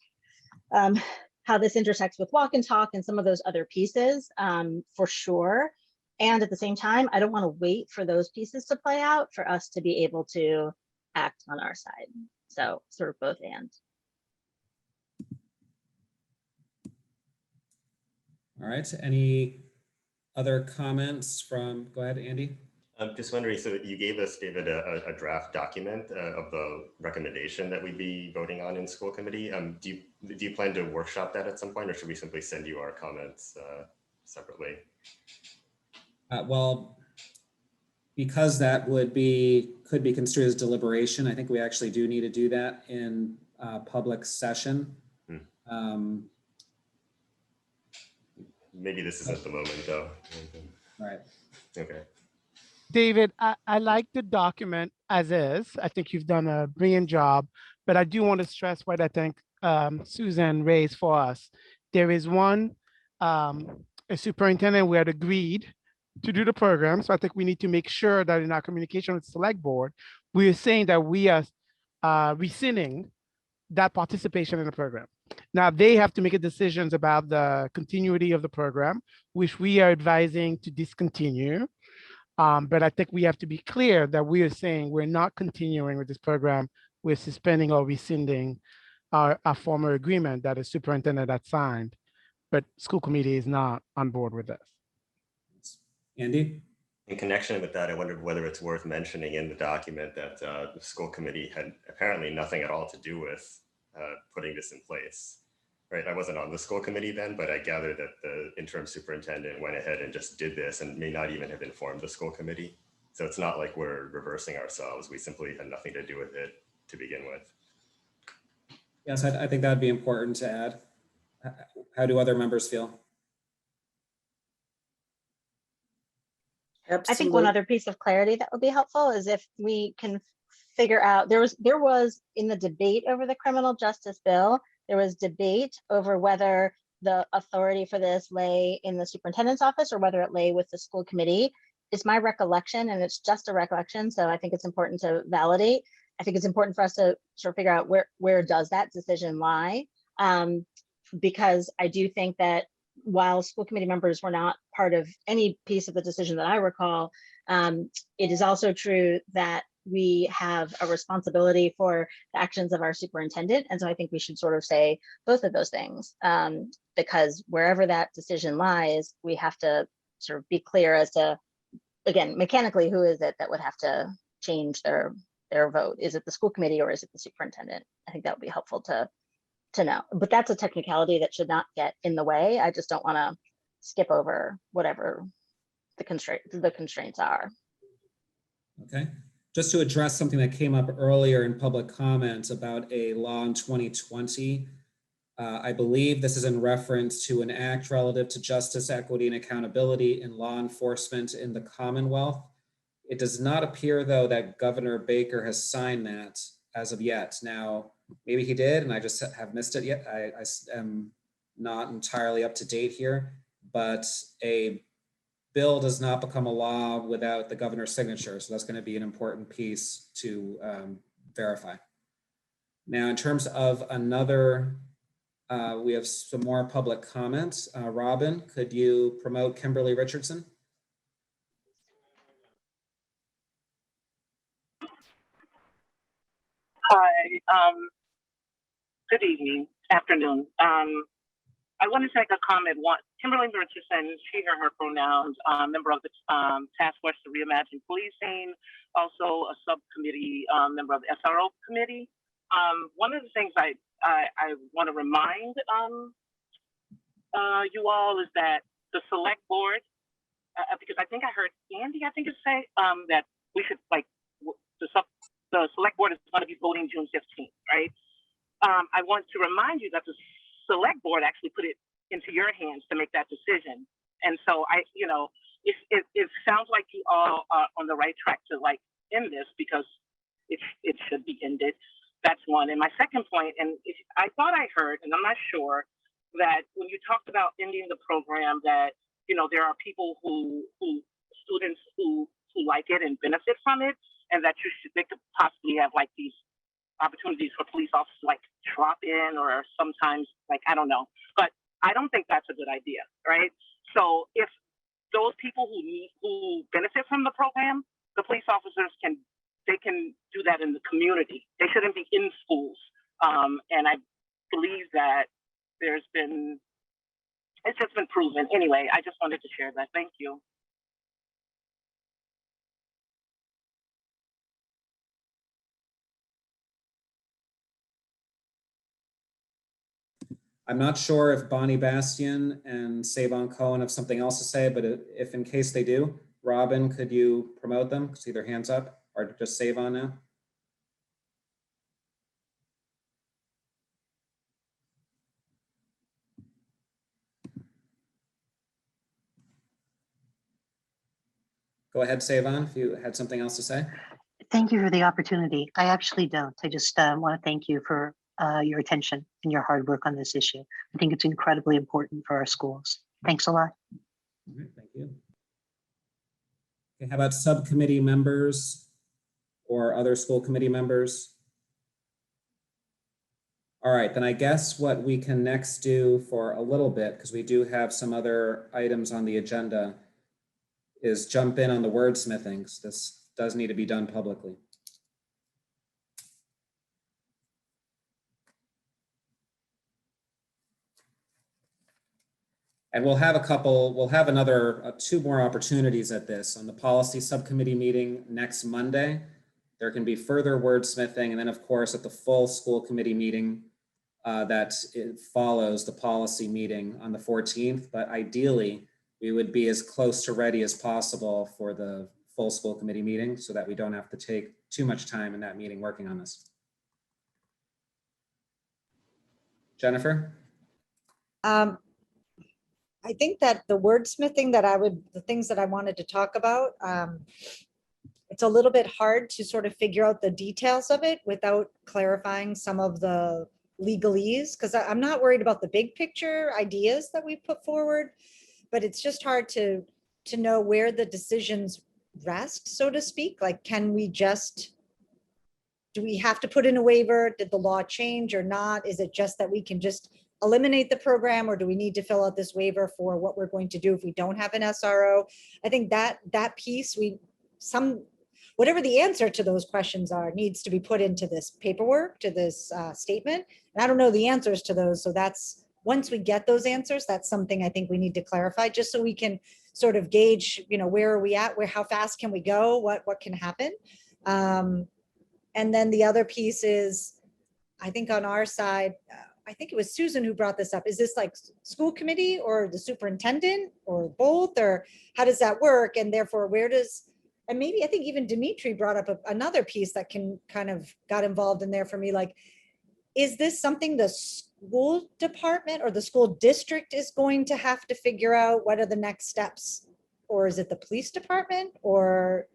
H: how this intersects with walk and talk and some of those other pieces, for sure. And at the same time, I don't want to wait for those pieces to play out for us to be able to act on our side. So sort of both and.
A: All right, any other comments from, go ahead, Andy.
D: I'm just wondering, so you gave us, David, a draft document of the recommendation that we'd be voting on in school committee. Do you plan to workshop that at some point, or should we simply send you our comments separately?
A: Well, because that could be construed as deliberation, I think we actually do need to do that in public session.
D: Maybe this isn't the moment, though.
A: Right.
D: Okay.
B: David, I like the document as is. I think you've done a brilliant job, but I do want to stress what I think Susan raised for us. There is one, a superintendent we had agreed to do the program. So I think we need to make sure that in our communication with the select board, we are saying that we are rescinding that participation in the program. Now they have to make a decisions about the continuity of the program, which we are advising to discontinue. But I think we have to be clear that we are saying we're not continuing with this program. We're suspending or rescinding our former agreement that a superintendent had signed, but school committee is not on board with this.
A: Andy?
D: In connection with that, I wondered whether it's worth mentioning in the document that the school committee had apparently nothing at all to do with putting this in place. Right, I wasn't on the school committee then, but I gather that the interim superintendent went ahead and just did this and may not even have informed the school committee. So it's not like we're reversing ourselves. We simply had nothing to do with it to begin with.
A: Yes, I think that would be important to add. How do other members feel?
H: I think one other piece of clarity that would be helpful is if we can figure out, there was in the debate over the criminal justice bill, there was debate over whether the authority for this lay in the superintendent's office or whether it lay with the school committee. It's my recollection, and it's just a recollection, so I think it's important to validate. I think it's important for us to sort of figure out where does that decision lie, because I do think that while school committee members were not part of any piece of the decision that I recall, it is also true that we have a responsibility for the actions of our superintendent. And so I think we should sort of say both of those things, because wherever that decision lies, we have to sort of be clear as to, again, mechanically, who is it that would have to change their vote? Is it the school committee or is it the superintendent? I think that would be helpful to to know. But that's a technicality that should not get in the way. I just don't want to skip over whatever the constraints are.
A: Okay. Just to address something that came up earlier in public comment about a law in 2020, I believe this is in reference to an act relative to justice, equity, and accountability in law enforcement in the Commonwealth. It does not appear, though, that Governor Baker has signed that as of yet. Now, maybe he did, and I just have missed it yet. I am not entirely up to date here, but a bill does not become a law without the governor's signature. So that's going to be an important piece to verify. Now, in terms of another, we have some more public comments. Robin, could you promote Kimberley Richardson?
P: Hi, good evening, afternoon. I want to make a comment. Kimberley Richardson, she, her pronouns, member of the Task Force to Reimagine Policing, also a subcommittee member of the SRO committee. One of the things I want to remind you all is that the select board, because I think I heard Andy, say that we should the select board is going to be voting June 15th, right? I want to remind you that the select board actually put it into your hands to make that decision. And so it sounds like you all are on the right track to end this, because it should be ended. That's one. And my second point, and I thought I heard, and I'm not sure, that when you talked about ending the program, that there are people students who like it and benefit from it, and that they could possibly have these opportunities for police officers drop in, or sometimes I don't know, but I don't think that's a good idea, right? So if those people who benefit from the program, the police officers can do that in the community. They shouldn't be in schools. And I believe that it's just been proven. Anyway, I just wanted to share that. Thank you.
A: I'm not sure if Bonnie Bastien and Savyon Cohen have something else to say, but if in case they do, Robin, could you promote them? See their hands up, or just Savyon now? Go ahead, Savyon, if you had something else to say.
O: Thank you for the opportunity. I actually don't. I just want to thank you for your attention and your hard work on this issue. I think it's incredibly important for our schools. Thanks a lot.
A: All right, thank you. Okay, how about subcommittee members or other school committee members? All right, then I guess what we can next do for a little bit, because we do have some other items on the agenda, is jump in on the wordsmithing. This does need to be done publicly. And we'll have another two more opportunities at this. On the policy subcommittee meeting next Monday, there can be further wordsmithing. And then of course, at the full school committee meeting that it follows the policy meeting on the 14th. But ideally, we would be as close to ready as possible for the full school committee meeting so that we don't have to take too much time in that meeting working on this. Jennifer?
C: I think that the wordsmithing the things that I wanted to talk about, it's a little bit hard to sort of figure out the details of it without clarifying some of the legalese, because I'm not worried about the big picture ideas that we put forward, but it's just hard to know where the decisions rest, so to speak. Like, do we have to put in a waiver? Did the law change or not? Is it just that we can just eliminate the program, or do we need to fill out this waiver for what we're going to do if we don't have an SRO? I think that piece, whatever the answer to those questions are, needs to be put into this paperwork, to this statement. And I don't know the answers to those. So once we get those answers, that's something I think we need to clarify, just so we can sort of gauge, where are we at, how fast can we go, what can happen. And then the other piece is, I think on our side, I think it was Susan who brought this up. Is this like school committee or the superintendent or both, or how does that work? And therefore, where does, and maybe I think even Dimitri brought up another piece that can kind of got involved in there for me. Like, is this something the school department or the school district is going to have to figure out? What are the next steps? Or is it the police department, or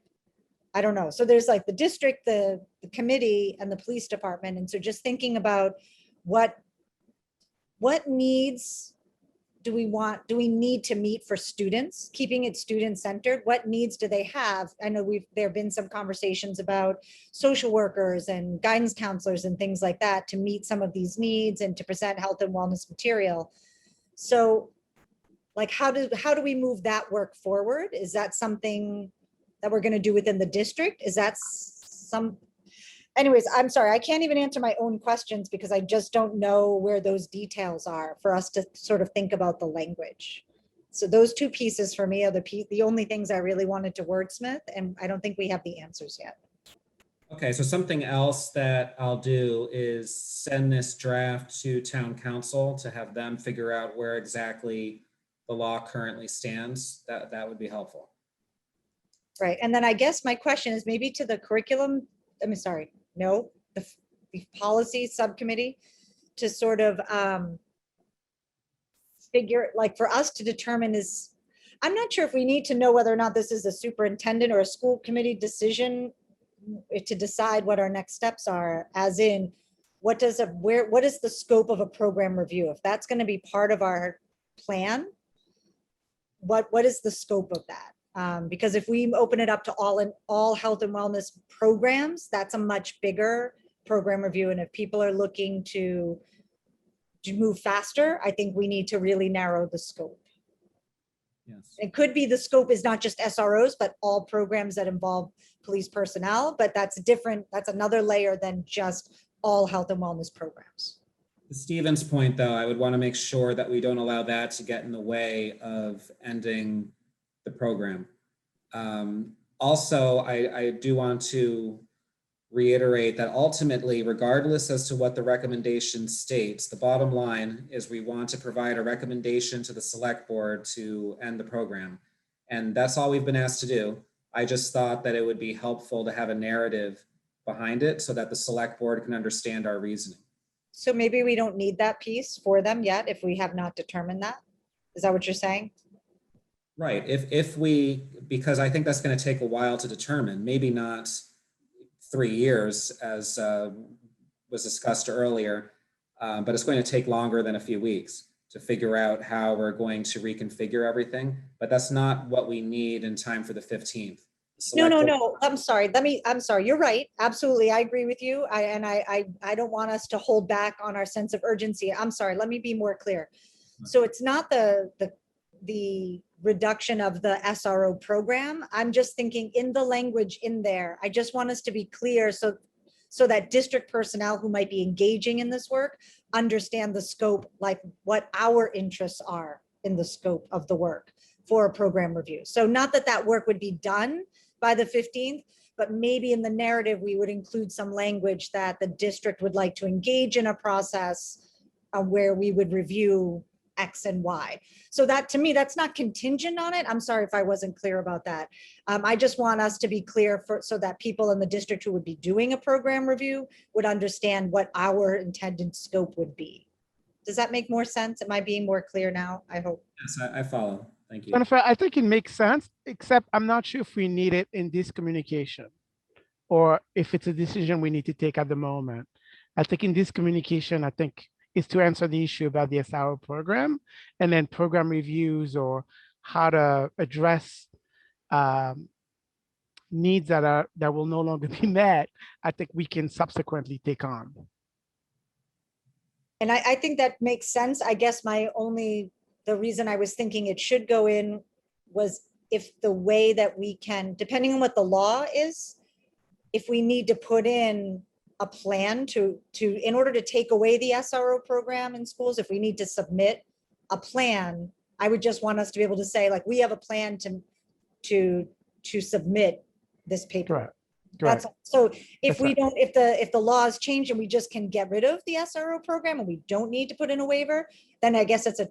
C: I don't know. So there's like the district, the committee, and the police department. And so just thinking about what needs do we need to meet for students, keeping it student-centered? What needs do they have? I know there have been some conversations about social workers and guidance counselors and things like that to meet some of these needs and to present health and wellness material. So like, how do we move that work forward? Is that something that we're going to do within the district? Is that anyways, I'm sorry, I can't even answer my own questions because I just don't know where those details are for us to sort of think about the language. So those two pieces for me are the only things I really wanted to wordsmith, and I don't think we have the answers yet.
A: Okay, so something else that I'll do is send this draft to town council to have them figure out where exactly the law currently stands. That would be helpful.
C: Right, and then I guess my question is maybe to the curriculum, the policy subcommittee to sort of figure, like for us to determine is, I'm not sure if we need to know whether or not this is a superintendent or a school committee decision to decide what our next steps are, as in what is the scope of a program review? If that's going to be part of our plan, what is the scope of that? Because if we open it up to all health and wellness programs, that's a much bigger program review. And if people are looking to move faster, I think we need to really narrow the scope.
A: Yes.
C: It could be the scope is not just SROs, but all programs that involve police personnel, but that's different. That's another layer than just all health and wellness programs.
A: To Stephen's point, though, I would want to make sure that we don't allow that to get in the way of ending the program. Also, I do want to reiterate that ultimately, regardless as to what the recommendation states, the bottom line is we want to provide a recommendation to the select board to end the program. And that's all we've been asked to do. I just thought that it would be helpful to have a narrative behind it so that the select board can understand our reasoning.
C: So maybe we don't need that piece for them yet if we have not determined that. Is that what you're saying?
A: Right. If we, because I think that's going to take a while to determine, maybe not 3 years as was discussed earlier, but it's going to take longer than a few weeks to figure out how we're going to reconfigure everything. But that's not what we need in time for the 15th.
C: No. I'm sorry. I'm sorry. You're right. Absolutely. I agree with you. I don't want us to hold back on our sense of urgency. I'm sorry. Let me be more clear. So it's not the reduction of the SRO program. I'm just thinking in the language in there, I just want us to be clear so that district personnel who might be engaging in this work understand the scope, like what our interests are in the scope of the work for a program review. So not that work would be done by the 15th, but maybe in the narrative, we would include some language that the district would like to engage in a process where we would review X and Y. So that, to me, that's not contingent on it. I'm sorry if I wasn't clear about that. I just want us to be clear so that people in the district who would be doing a program review would understand what our intended scope would be. Does that make more sense? Am I being more clear now? I hope.
A: Yes, I follow. Thank you.
B: Jennifer, I think it makes sense, except I'm not sure if we need it in this communication or if it's a decision we need to take at the moment. I think in this communication, is to answer the issue about the SRO program, and then program reviews or how to address needs that will no longer be met. I think we can subsequently take on.
C: And I think that makes sense. I guess the reason I was thinking it should go in was if the way that we can, depending on what the law is, if we need to put in a plan in order to take away the SRO program in schools, if we need to submit a plan, I would just want us to be able to say, like, we have a plan to submit this paper.
B: Right.
C: That's, so if
B: That's
C: we
B: right.
C: don't, if the laws change and we just can get rid of the SRO program and we don't need to put in a waiver, then I guess it's a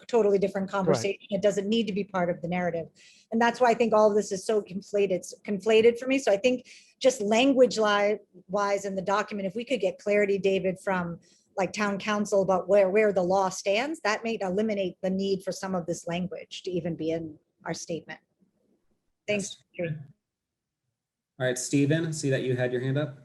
C: totally different conversation. It doesn't need to be part of the narrative. And that's why I think all of this is so conflated for me. So I think just language wise in the document, if we could get clarity, David, from like town council about where the law stands, that may eliminate the need for some of this language to even be in our statement. Thanks.
A: Yes. All right, Stephen, I see that you had your hand up.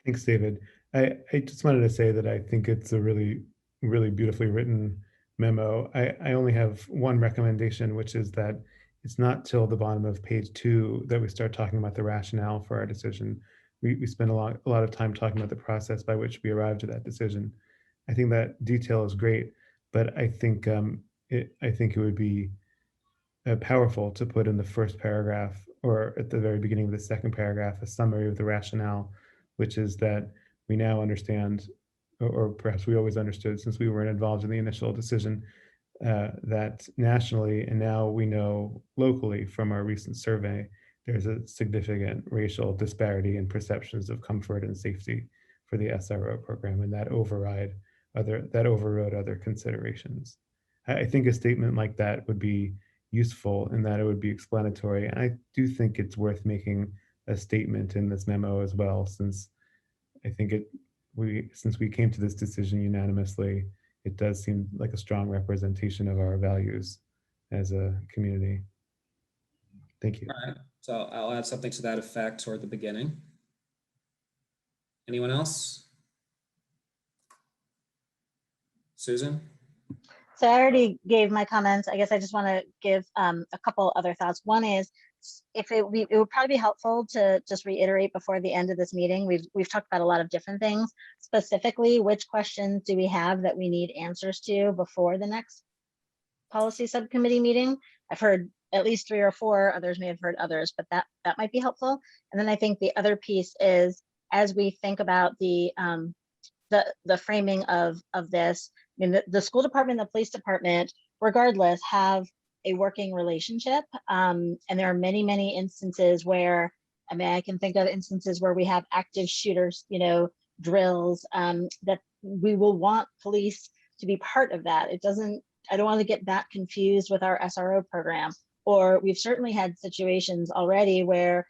J: Thanks, David. I just wanted to say that I think it's a really, really beautifully written memo. I only have one recommendation, which is that it's not till the bottom of page 2 that we start talking about the rationale for our decision. We spend a lot of time talking about the process by which we arrived at that decision. I think that detail is great, but I think it would be powerful to put in the first paragraph or at the very beginning of the second paragraph a summary of the rationale, which is that we now understand, or perhaps we always understood since we weren't involved in the initial decision, that nationally and now we know locally from our recent survey, there's a significant racial disparity in perceptions of comfort and safety for the SRO program, and that overrode other considerations. I think a statement like that would be useful in that it would be explanatory. And I do think it's worth making a statement in this memo as well, since I think since we came to this decision unanimously, it does seem like a strong representation of our values as a community. Thank you.
A: All right, so I'll add something to that effect toward the beginning. Anyone else? Susan?
H: So I already gave my comments. I guess I just want to give a couple other thoughts. One is, if it would probably be helpful to just reiterate before the end of this meeting. We've talked about a lot of different things. Specifically, which questions do we have that we need answers to before the next policy subcommittee meeting? I've heard at least 3 or 4. Others may have heard others, but that might be helpful. And then I think the other piece is, as we think about the framing of this, I mean, the school department, the police department, regardless, have a working relationship. And there are many, many instances where, I mean, I can think of instances where we have active shooters, drills, that we will want police to be part of that. I don't want to get that confused with our SRO program. Or we've certainly had situations already where,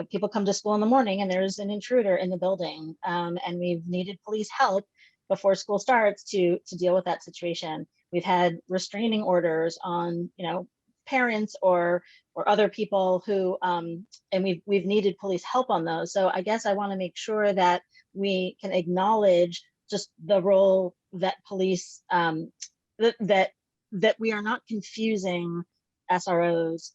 H: people come to school in the morning and there's an intruder in the building, and we've needed police help before school starts to deal with that situation. We've had restraining orders on, parents or other people who, and we've needed police help on those. So I guess I want to make sure that we can acknowledge just the role that police, that we are not confusing SROs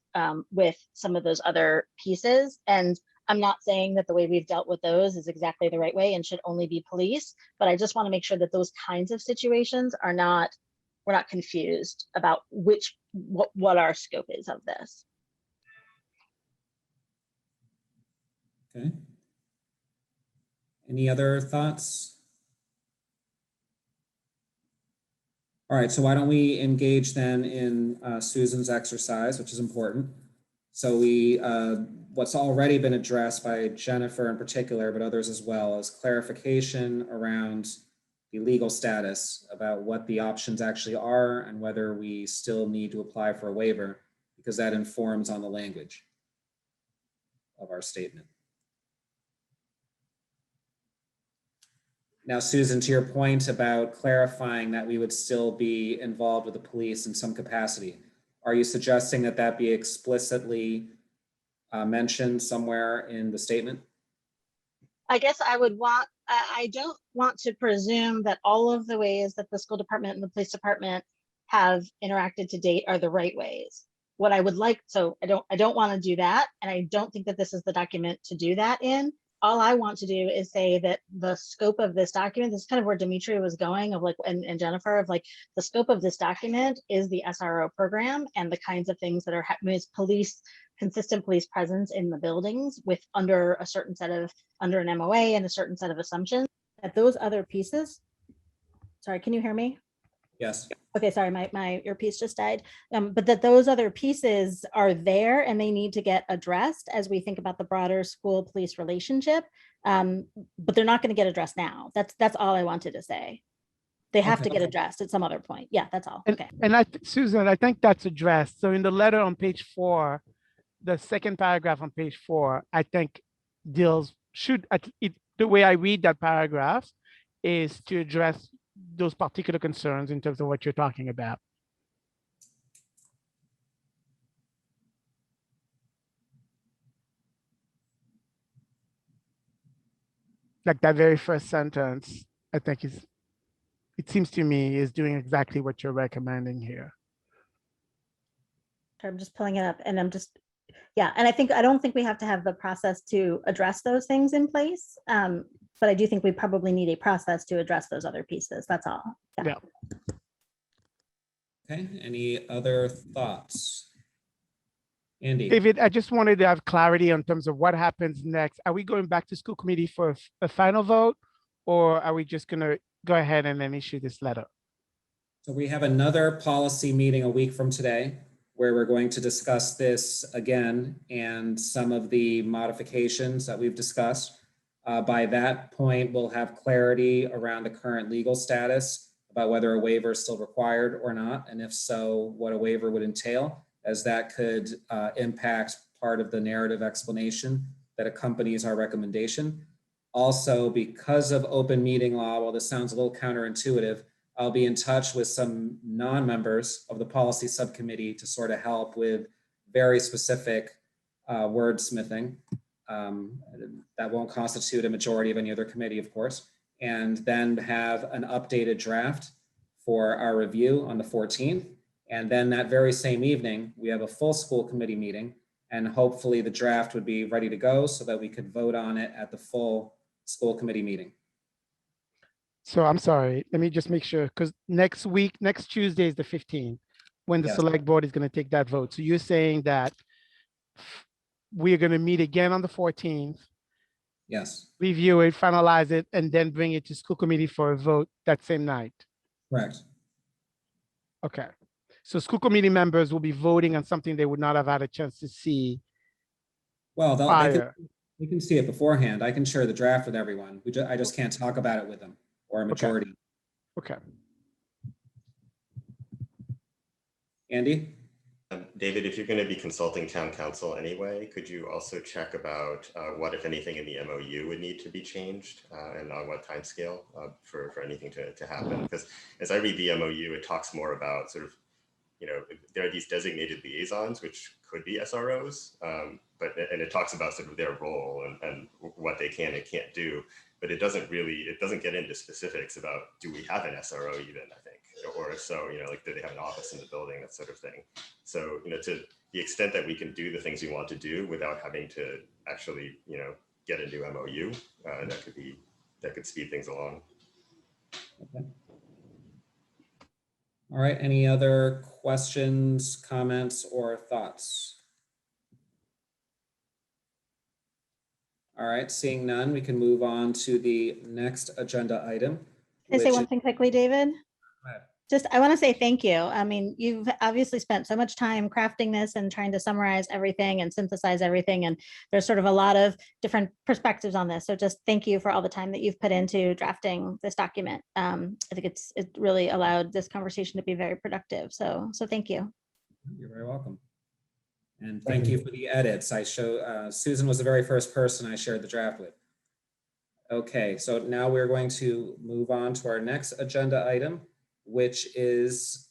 H: with some of those other pieces. And I'm not saying that the way we've dealt with those is exactly the right way and should only be police, but I just want to make sure that those kinds of situations we're not confused about what our scope is of this.
A: Okay. Any other thoughts? All right, so why don't we engage then in Susan's exercise, which is important. So what's already been addressed by Jennifer in particular, but others as well, is clarification around the legal status about what the options actually are and whether we still need to apply for a waiver, because that informs on the language of our statement. Now, Susan, to your point about clarifying that we would still be involved with the police in some capacity, are you suggesting that that be explicitly mentioned somewhere in the statement?
H: I guess I don't want to presume that all of the ways that the school department and the police department have interacted to date are the right ways. What I would like, so I don't want to do that. And I don't think that this is the document to do that in. All I want to do is say that the scope of this document, this is kind of where Dimitri was going of like, and Jennifer, of like, the scope of this document is the SRO program and the kinds of things that are happening is consistent police presence in the buildings with under an MOA and a certain set of assumptions, that those other pieces, sorry, can you hear me?
A: Yes.
H: Okay, sorry, my earpiece just died. But that those other pieces are there and they need to get addressed as we think about the broader school-police relationship. But they're not going to get addressed now. That's all I wanted to say. They have to get addressed at some other point. Yeah, that's all. Okay.
B: And Susan, I think that's addressed. So in the letter on page 4, the second paragraph on page 4, I think deals the way I read that paragraph is to address those particular concerns in terms of what you're talking about. Like that very first sentence, I think it seems to me is doing exactly what you're recommending here.
H: I'm just pulling it up and yeah. And I don't think we have to have the process to address those things in place. But I do think we probably need a process to address those other pieces. That's all.
B: Yeah.
A: Okay, any other thoughts? Andy?
B: David, I just wanted to have clarity in terms of what happens next. Are we going back to school committee for a final vote, or are we just going to go ahead and then issue this letter?
A: So we have another policy meeting a week from today, where we're going to discuss this again and some of the modifications that we've discussed. By that point, we'll have clarity around the current legal status about whether a waiver is still required or not, and if so, what a waiver would entail, as that could impact part of the narrative explanation that accompanies our recommendation. Also, because of open meeting law, while this sounds a little counterintuitive, I'll be in touch with some non-members of the policy subcommittee to sort of help with very specific wordsmithing. That won't constitute a majority of any other committee, of course, and then have an updated draft for our review on the 14th. And then that very same evening, we have a full school committee meeting, and hopefully the draft would be ready to go so that we could vote on it at the full school committee meeting.
B: So I'm sorry, let me just make sure, because next Tuesday is the 15th, when the
A: Yes.
B: select board is going to take that vote. So you're saying that we're going to meet again on the 14th,
A: Yes,
B: review it, finalize it, and then bring it to school committee for a vote that same night.
A: correct.
B: Okay. So school committee members will be voting on something they would not have had a chance to see
A: Well,
B: prior.
A: they can see it beforehand. I can share the draft with everyone. I just can't talk about it with them or a majority.
B: Okay.
A: Andy?
D: David, if you're going to be consulting town council anyway, could you also check about what, if anything, in the MOU would need to be changed and on what timescale for anything to happen? Because as I read the MOU, it talks more about sort of, there are these designated liaisons, which could be SROs, and it talks about sort of their role and what they can and can't do, but it doesn't get into specifics about, do we have an SRO even, I think, or if so, like, do they have an office in the building, that sort of thing. So, to the extent that we can do the things we want to do without having to actually, get a new MOU, that could speed things along.
A: Okay. All right, any other questions, comments, or thoughts? All right, seeing none, we can move on to the next agenda item.
H: Can I say one thing quickly, David?
A: Go ahead.
H: I want to say thank you. I mean, you've obviously spent so much time crafting this and trying to summarize everything and synthesize everything. And there's sort of a lot of different perspectives on this. So just thank you for all the time that you've put into drafting this document. I think it really allowed this conversation to be very productive. So thank you.
A: You're very welcome. And thank you for the edits. Susan was the very first person I shared the draft with. Okay, so now we're going to move on to our next agenda item, which is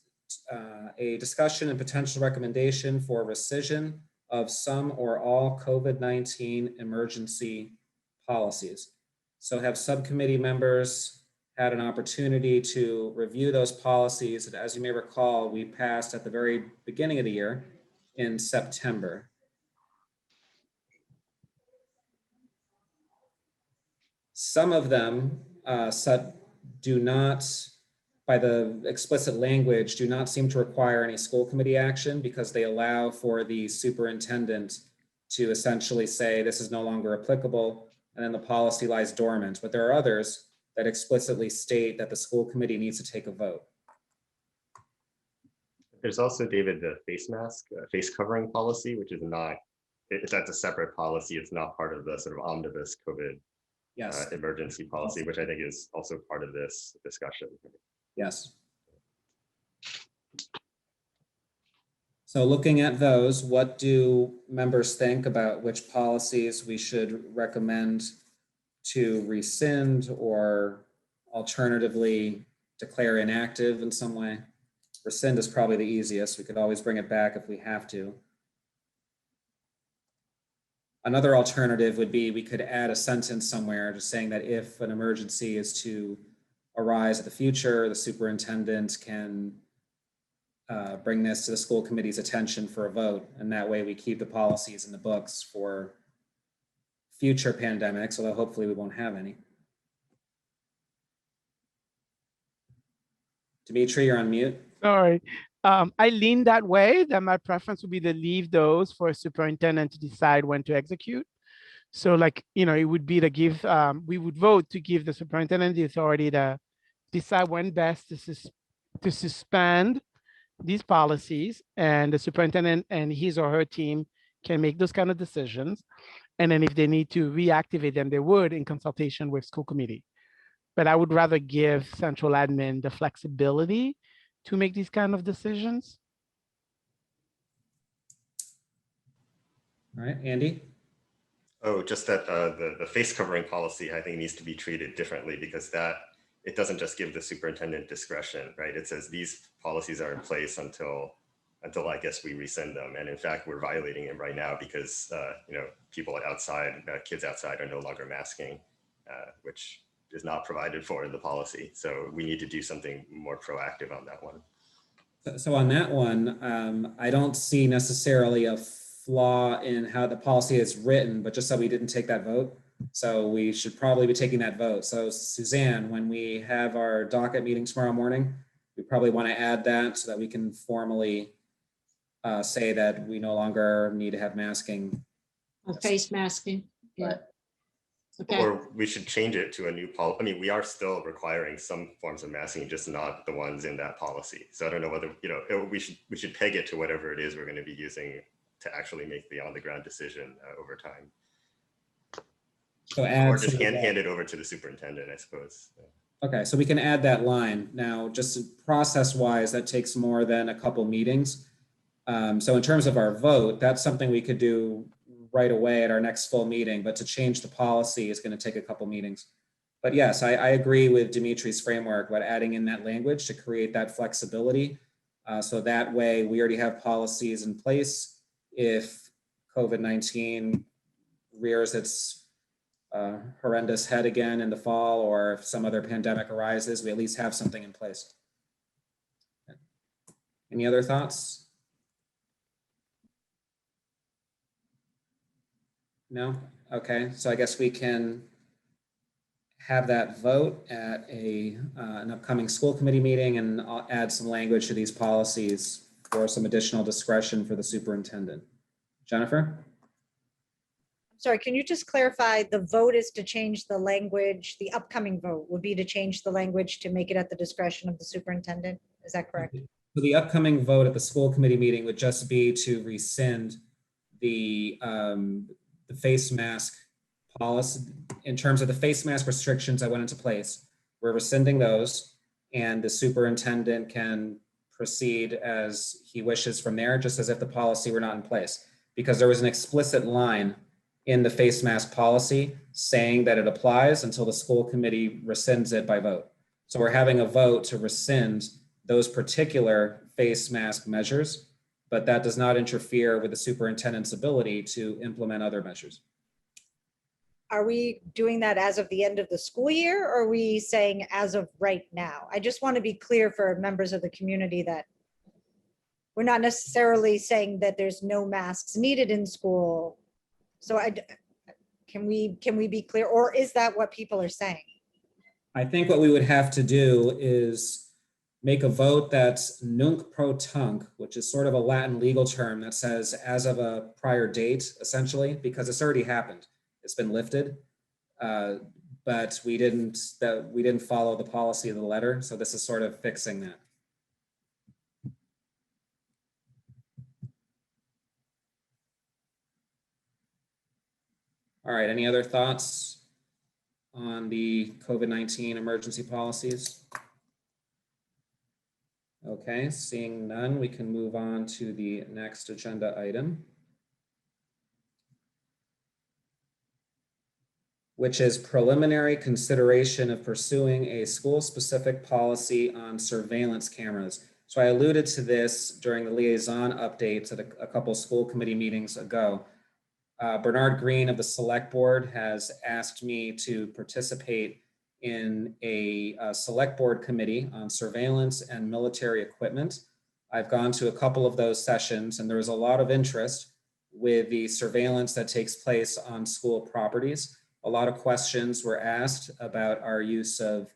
A: a discussion and potential recommendation for rescission of some or all COVID-19 emergency policies. So have subcommittee members had an opportunity to review those policies? And as you may recall, we passed at the very beginning of the year in September. Some of them do not, by the explicit language, do not seem to require any school committee action because they allow for the superintendent to essentially say this is no longer applicable, and then the policy lies dormant. But there are others that explicitly state that the school committee needs to take a vote.
D: There's also, David, the face mask, face covering policy, which is not, that's a separate policy. It's not part of the sort of omnibus COVID
A: Yes,
D: emergency policy, which I think is also part of this discussion.
A: yes. So looking at those, what do members think about which policies we should recommend to rescind or alternatively declare inactive in some way? Rescind is probably the easiest. We could always bring it back if we have to. Another alternative would be we could add a sentence somewhere just saying that if an emergency is to arise in the future, the superintendent can bring this to the school committee's attention for a vote. And that way we keep the policies in the books for future pandemics, although hopefully we won't have any. Dimitri, you're on mute.
B: Sorry. I lean that way, that my preference would be to leave those for a superintendent to decide when to execute. So like, it would be to give, we would vote to give the superintendent the authority to decide when best to suspend these policies, and the superintendent and his or her team can make those kind of decisions. And then if they need to reactivate them, they would in consultation with school committee. But I would rather give central admin the flexibility to make these kind of decisions.
A: All right, Andy?
D: Oh, just that the face covering policy, I think, needs to be treated differently, because it doesn't just give the superintendent discretion, right? It says these policies are in place until I guess we rescind them. And in fact, we're violating it right now because, people outside, kids outside are no longer masking, which is not provided for in the policy. So we need to do something more proactive on that one.
A: So on that one, I don't see necessarily a flaw in how the policy is written, but just so we didn't take that vote. So we should probably be taking that vote. So Suzanne, when we have our docket meeting tomorrow morning, we probably want to add that so that we can formally say that we no longer need to have masking.
K: Face masking, yeah. Okay.
D: Or we should change it to a new policy. I mean, we are still requiring some forms of masking, just not the ones in that policy. So I don't know whether, we should peg it to whatever it is we're going to be using to actually make the on the ground decision over time.
A: So
D: or just hand it over to the superintendent, I suppose.
A: Okay, so we can add that line. Now, just process-wise, that takes more than a couple meetings. So in terms of our vote, that's something we could do right away at our next full meeting, but to change the policy is going to take a couple meetings. But yes, I agree with Dimitri's framework about adding in that language to create that flexibility. So that way we already have policies in place. If COVID-19 rears its horrendous head again in the fall, or if some other pandemic arises, we at least have something in place. Any other thoughts? No? Okay, so I guess we can have that vote at an upcoming school committee meeting, and I'll add some language to these policies for some additional discretion for the superintendent. Jennifer?
C: Sorry, can you just clarify, the vote is to change the language, the upcoming vote would be to change the language to make it at the discretion of the superintendent? Is that correct?
A: So the upcoming vote at the school committee meeting would just be to rescind the face mask policy. In terms of the face mask restrictions that went into place, we're rescinding those, and the superintendent can proceed as he wishes from there, just as if the policy were not in place, because there was an explicit line in the face mask policy saying that it applies until the school committee rescinds it by vote. So we're having a vote to rescind those particular face mask measures, but that does not interfere with the superintendent's ability to implement other measures.
C: Are we doing that as of the end of the school year, or are we saying as of right now? I just want to be clear for members of the community that we're not necessarily saying that there's no masks needed in school. So can we be clear, or is that what people are saying?
A: I think what we would have to do is make a vote that's nunc pro tunc, which is sort of a Latin legal term that says as of a prior date, essentially, because it's already happened. It's been lifted, but we didn't follow the policy of the letter. So this is sort of fixing that. All right, any other thoughts on the COVID-19 emergency policies? Okay, seeing none, we can move on to the next agenda item, which is preliminary consideration of pursuing a school-specific policy on surveillance cameras. So I alluded to this during the liaison updates at a couple school committee meetings ago. Bernard Green of the Select Board has asked me to participate in a Select Board committee on surveillance and military equipment. I've gone to a couple of those sessions, and there's a lot of interest with the surveillance that takes place on school properties. A lot of questions were asked about our use of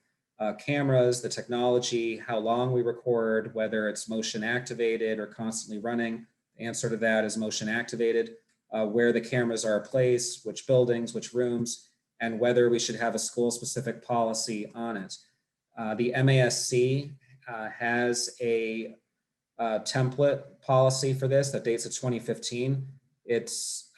A: cameras, the technology, how long we record, whether it's motion activated or constantly running. The answer to that is motion activated. Where the cameras are placed, which buildings, which rooms, and whether we should have a school-specific policy on it. The MASC has a template policy for this that dates to 2015. It's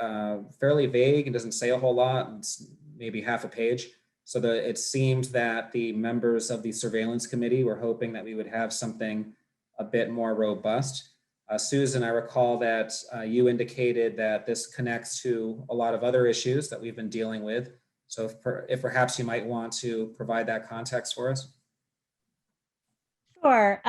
A: fairly vague and doesn't say a whole lot. It's maybe half a page. So it seemed that the members of the surveillance committee were hoping that we would have something a bit more robust. Susan, I recall that you indicated that this connects to a lot of other issues that we've been dealing with. So if perhaps you might want to provide that context for us.
H: Sure.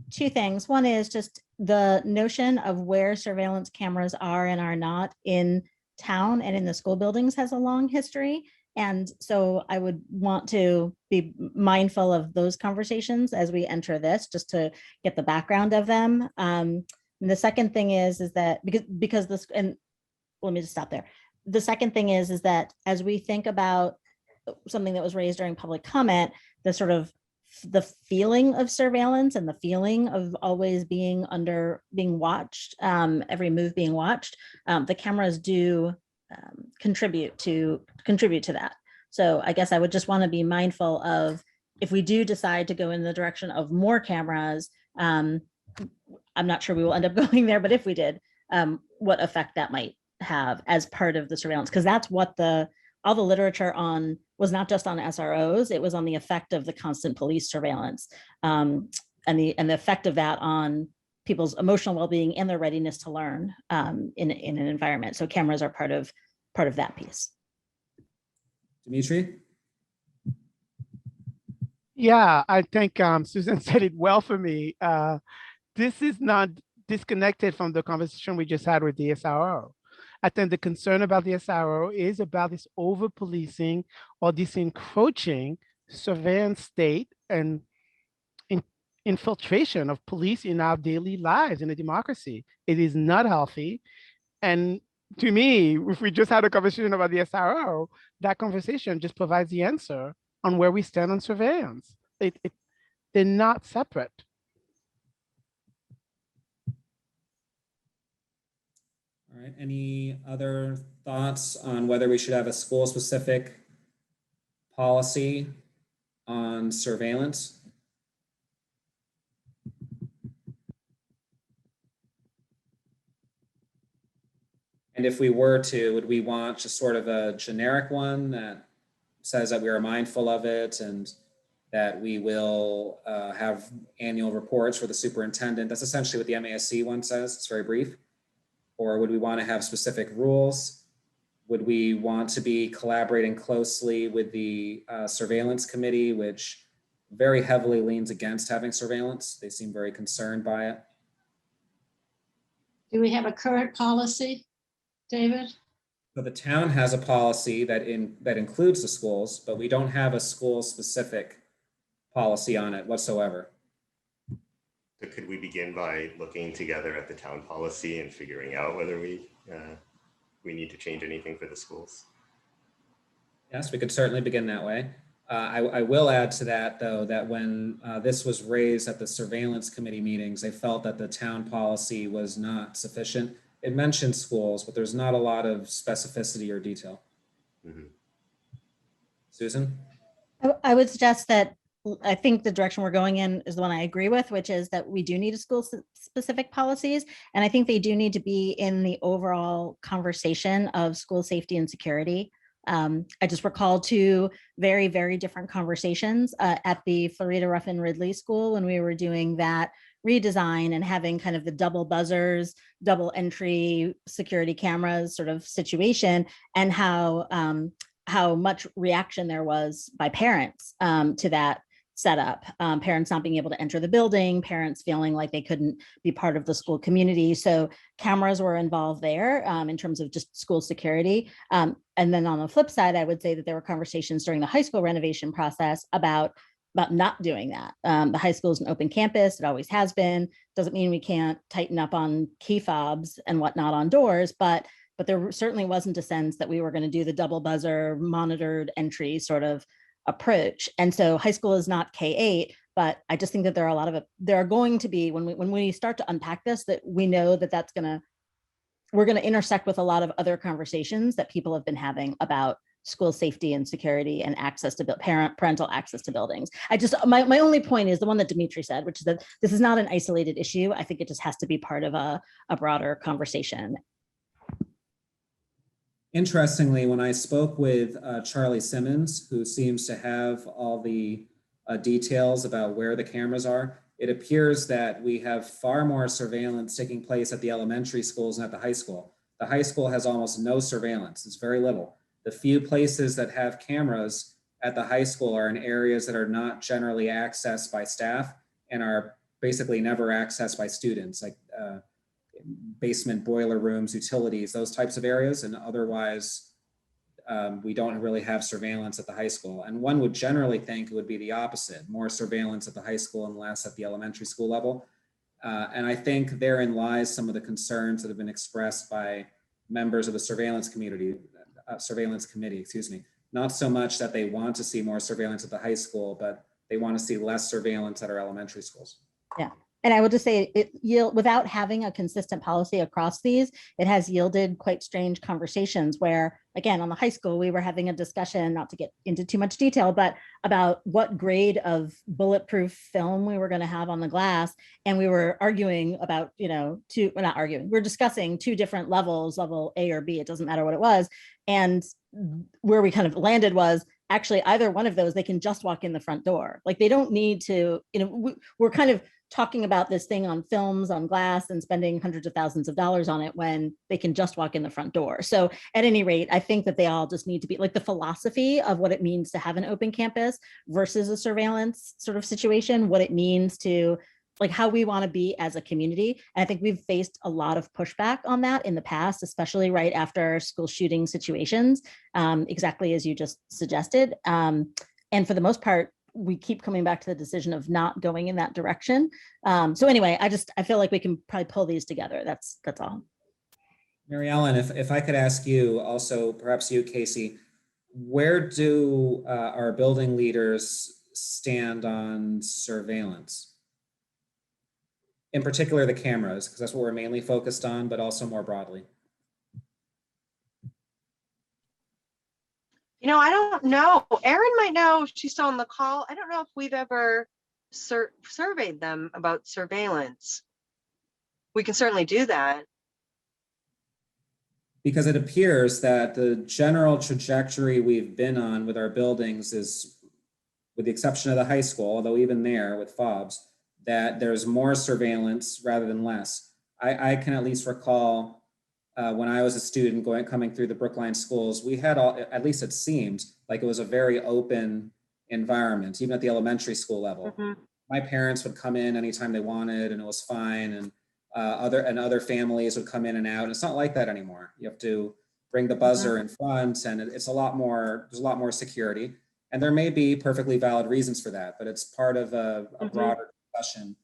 H: Two things. One is just the notion of where surveillance cameras are and are not in town and in the school buildings has a long history. And so I would want to be mindful of those conversations as we enter this, just to get the background of them. And the second thing is that because this, and let me just stop there. The second thing is that as we think about something that was raised during public comment, the sort of the feeling of surveillance and the feeling of always being watched, every move being watched, the cameras do contribute to that. So I guess I would just want to be mindful of, if we do decide to go in the direction of more cameras, I'm not sure we will end up going there, but if we did, what effect that might have as part of the surveillance, because that's what all the literature on was, not just on SROs, it was on the effect of the constant police surveillance, and the effect of that on people's emotional well-being and their readiness to learn in an environment. So cameras are part of that piece.
A: Dimitri?
B: Yeah, I think Susan said it well for me. This is not disconnected from the conversation we just had with the SRO. I think the concern about the SRO is about this over-policing or this encroaching surveillance state and infiltration of police in our daily lives in a democracy. It is not healthy. And to me, if we just had a conversation about the SRO, that conversation just provides the answer on where we stand on surveillance. They're not separate.
A: All right, any other thoughts on whether we should have a school-specific policy on surveillance? And if we were to, would we want just sort of a generic one that says that we are mindful of it and that we will have annual reports for the superintendent? That's essentially what the MASC one says. It's very brief. Or would we want to have specific rules? Would we want to be collaborating closely with the surveillance committee, which very heavily leans against having surveillance? They seem very concerned by it.
K: Do we have a current policy, David?
A: So the town has a policy that includes the schools, but we don't have a school-specific policy on it whatsoever.
D: So could we begin by looking together at the town policy and figuring out whether we need to change anything for the schools?
A: Yes, we could certainly begin that way. I will add to that, though, that when this was raised at the surveillance committee meetings, they felt that the town policy was not sufficient. It mentioned schools, but there's not a lot of specificity or detail. Mm-hmm. Susan?
H: I would suggest that I think the direction we're going in is the one I agree with, which is that we do need a school-specific policies. And I think they do need to be in the overall conversation of school safety and security. I just recall two very, very different conversations at the Florida Ruffin Ridley School when we were doing that redesign and having kind of the double buzzers, double entry security cameras sort of situation, and how much reaction there was by parents to that setup. Parents not being able to enter the building, parents feeling like they couldn't be part of the school community. So cameras were involved there in terms of just school security. And then on the flip side, I would say that there were conversations during the high school renovation process about not doing that. The high school is an open campus. It always has been. Doesn't mean we can't tighten up on key fobs and whatnot on doors, but there certainly wasn't a sense that we were going to do the double buzzer monitored entry sort of approach. And so high school is not K-8, but I just think that there are going to be, when we start to unpack this, that we know that we're going to intersect with a lot of other conversations that people have been having about school safety and security and access to parental access to buildings. My only point is the one that Dimitri said, which is that this is not an isolated issue. I think it just has to be part of a broader conversation.
A: Interestingly, when I spoke with Charlie Simmons, who seems to have all the details about where the cameras are, it appears that we have far more surveillance taking place at the elementary schools than at the high school. The high school has almost no surveillance. It's very little. The few places that have cameras at the high school are in areas that are not generally accessed by staff and are basically never accessed by students, like basement boiler rooms, utilities, those types of areas. And otherwise, we don't really have surveillance at the high school. And one would generally think it would be the opposite, more surveillance at the high school and less at the elementary school level. And I think therein lies some of the concerns that have been expressed by members of the surveillance committee, not so much that they want to see more surveillance at the high school, but they want to see less surveillance at our elementary schools.
H: Yeah. And I will just say, without having a consistent policy across these, it has yielded quite strange conversations where, again, on the high school, we were having a discussion, not to get into too much detail, but about what grade of bulletproof film we were going to have on the glass. And we were arguing about, we're discussing two different levels, level A or B, it doesn't matter what it was. And where we kind of landed was, actually, either one of those, they can just walk in the front door. Like they don't need to, we're kind of talking about this thing on films, on glass, and spending hundreds of thousands of dollars on it when they can just walk in the front door. So at any rate, I think that they all just need to be like the philosophy of what it means to have an open campus versus a surveillance sort of situation, what it means to like how we want to be as a community. And I think we've faced a lot of pushback on that in the past, especially right after school shooting situations, exactly as you just suggested. And for the most part, we keep coming back to the decision of not going in that direction. So anyway, I feel like we can probably pull these together. That's all.
A: Mary Ellen, if I could ask you also, perhaps you, Casey, where do our building leaders stand on surveillance? In particular, the cameras, because that's what we're mainly focused on, but also more broadly.
G: I don't know. Erin might know. She's still on the call. I don't know if we've ever surveyed them about surveillance. We can certainly do that.
A: Because it appears that the general trajectory we've been on with our buildings is, with the exception of the high school, although even there with fobs, that there's more surveillance rather than less. I can at least recall when I was a student coming through the Brookline schools, we had at least it seemed like it was a very open environment, even at the elementary school level. Mm-hmm. My parents would come in anytime they wanted and it was fine. And other families would come in and out. And it's not like that anymore. You have to bring the buzzer in front and there's a lot more security. And there may be perfectly valid reasons for that, but it's part of a broader discussion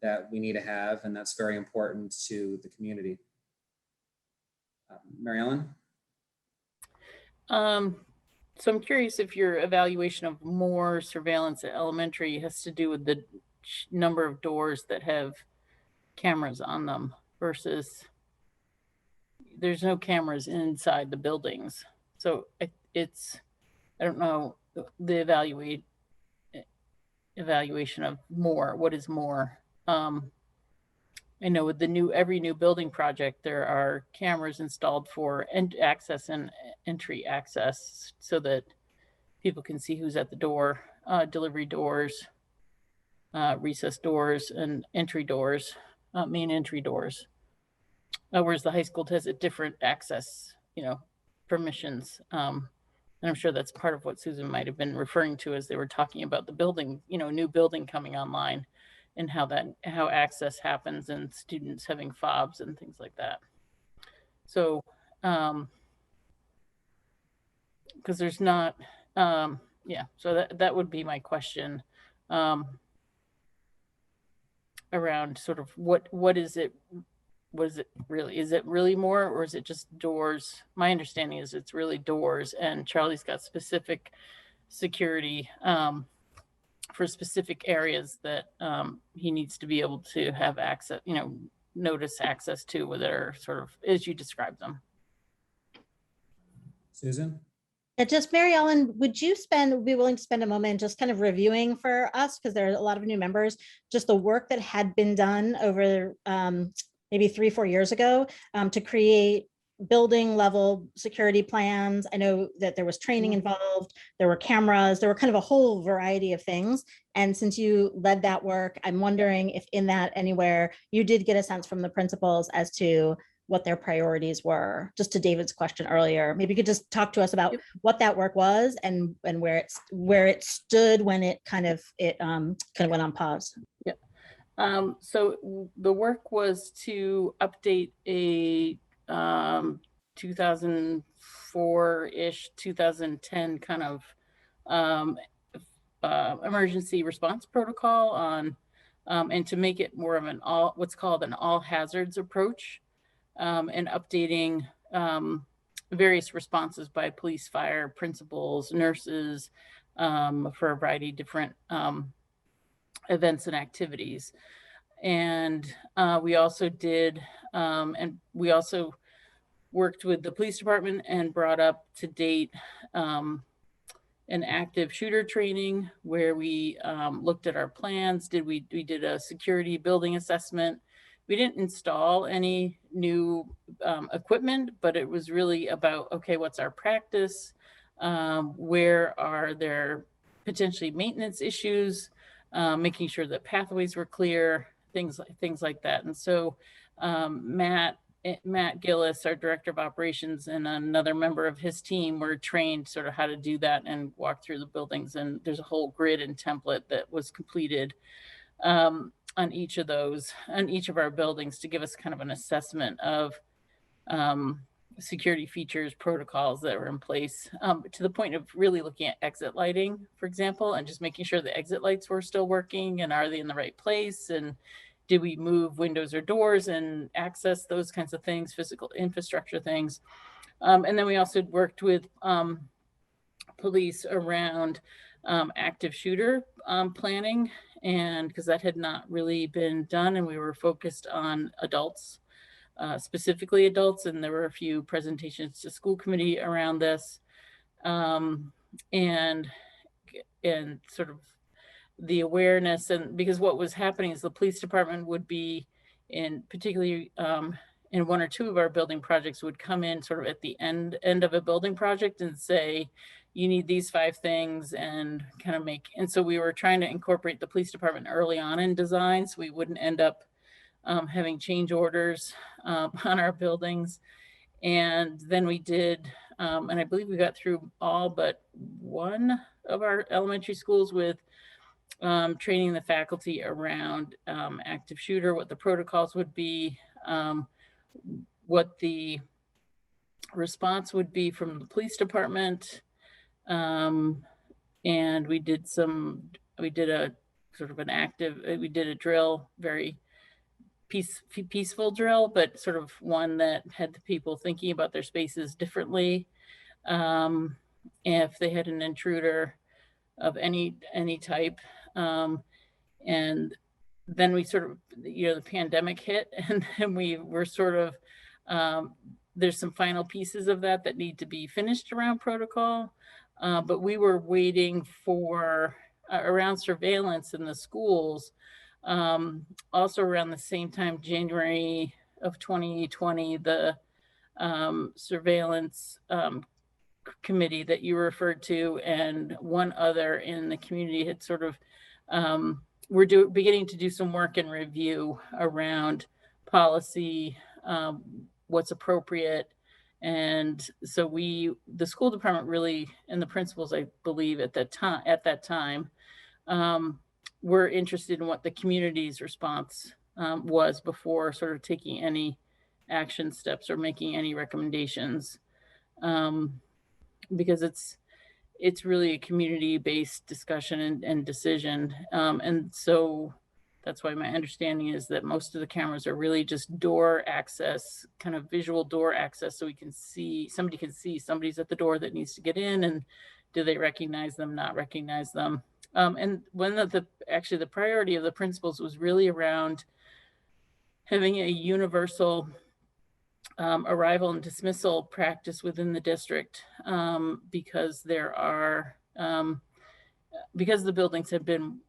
A: that we need to have. And that's very important to the community. Mary Ellen?
F: So I'm curious if your evaluation of more surveillance at elementary has to do with the number of doors that have cameras on them versus there's no cameras inside the buildings. So I don't know the evaluation of more. What is more? I know with every new building project, there are cameras installed for access and entry access so that people can see who's at the door, delivery doors, recess doors, and entry doors, main entry doors. Whereas the high school has a different access, permissions. And I'm sure that's part of what Susan might have been referring to as they were talking about the building, new building coming online, and how access happens and students having fobs and things like that. So, because there's not, so that would be my question around sort of what is it really? Is it really more, or is it just doors? My understanding is it's really doors, and Charlie's got specific security for specific areas that he needs to be able to have access, notice access to, where they're sort of as you described them.
A: Susan?
H: Just Mary Ellen, would you be willing to spend a moment just kind of reviewing for us, because there are a lot of new members, just the work that had been done over maybe 3-4 years ago to create building level security plans? I know that there was training involved, there were cameras, there were kind of a whole variety of things. And since you led that work, I'm wondering if in that anywhere you did get a sense from the principals as to what their priorities were. Just to David's question earlier, maybe you could just talk to us about what that work was and where it stood when it kind of went on pause.
F: Yeah. So the work was to update a 2004-ish, 2010 kind of emergency response protocol on, and to make it more of what's called an all hazards approach, and updating various responses by police, fire, principals, nurses, for a variety of different events and activities. And we also did, and we also worked with the police department and brought up to date an active shooter training where we looked at our plans. We did a security building assessment. We didn't install any new equipment, but it was really about, okay, what's our practice? Where are there potentially maintenance issues? Making sure that pathways were clear, things like that. And so Matt Gillis, our director of operations, and another member of his team were trained sort of how to do that and walk through the buildings. And there's a whole grid and template that was completed on each of those, on each of our buildings, to give us kind of an assessment of security features, protocols that were in place, to the point of really looking at exit lighting, for example, and just making sure the exit lights were still working and are they in the right place, and did we move windows or doors and access, those kinds of things, physical infrastructure things. And then we also worked with police around active shooter planning, and because that had not really been done, and we were focused on adults, specifically adults, and there were a few presentations to school committee around this, and sort of the awareness. And because what was happening is the police department would be in, particularly in 1 or 2 of our building projects, would come in sort of at the end of a building project and say, you need these 5 things, and kind of and so we were trying to incorporate the police department early on in design, so we wouldn't end up having change orders on our buildings. And then we did, and I believe we got through all but 1 of our elementary schools with training the faculty around active shooter, what the protocols would be, what the response would be from the police department. And we did a sort of an active, we did a drill, very peaceful drill, but sort of one that had the people thinking about their spaces differently. If they had an intruder of any type. And then we sort of, the pandemic hit, and then we were sort of, there's some final pieces of that need to be finished around protocol. But we were waiting for around surveillance in the schools. Also around the same time, January of 2020, the surveillance committee that you referred to and one other in the community had sort of, we're beginning to do some work and review around policy, what's appropriate. And so the school department really, and the principals, I believe at that time, were interested in what the community's response was before sort of taking any action steps or making any recommendations. Because it's really a community-based discussion and decision. And so that's why my understanding is that most of the cameras are really just door access, kind of visual door access, so we can see, somebody can see somebody's at the door that needs to get in, and do they recognize them, not recognize them. And one of the priority of the principals was really around having a universal arrival and dismissal practice within the district, because there are, because the buildings have been,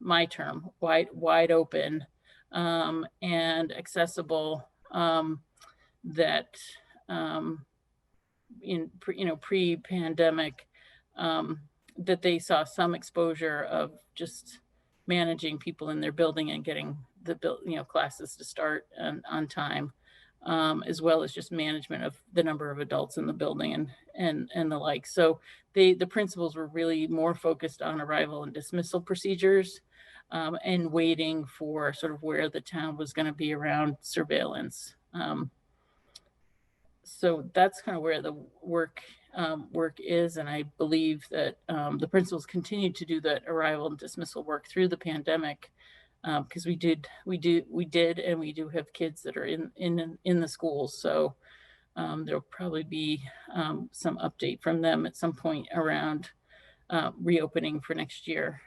F: my term, wide open and accessible, that in pre-pandemic, that they saw some exposure of just managing people in their building and getting the classes to start on time. As well as just management of the number of adults in the building and the like. So the principals were really more focused on arrival and dismissal procedures, and waiting for sort of where the town was going to be around surveillance. So that's kind of where the work is, and I believe that the principals continued to do that arrival and dismissal work through the pandemic. Because we did, and we do have kids that are in the schools. So there'll probably be some update from them at some point around reopening for next year.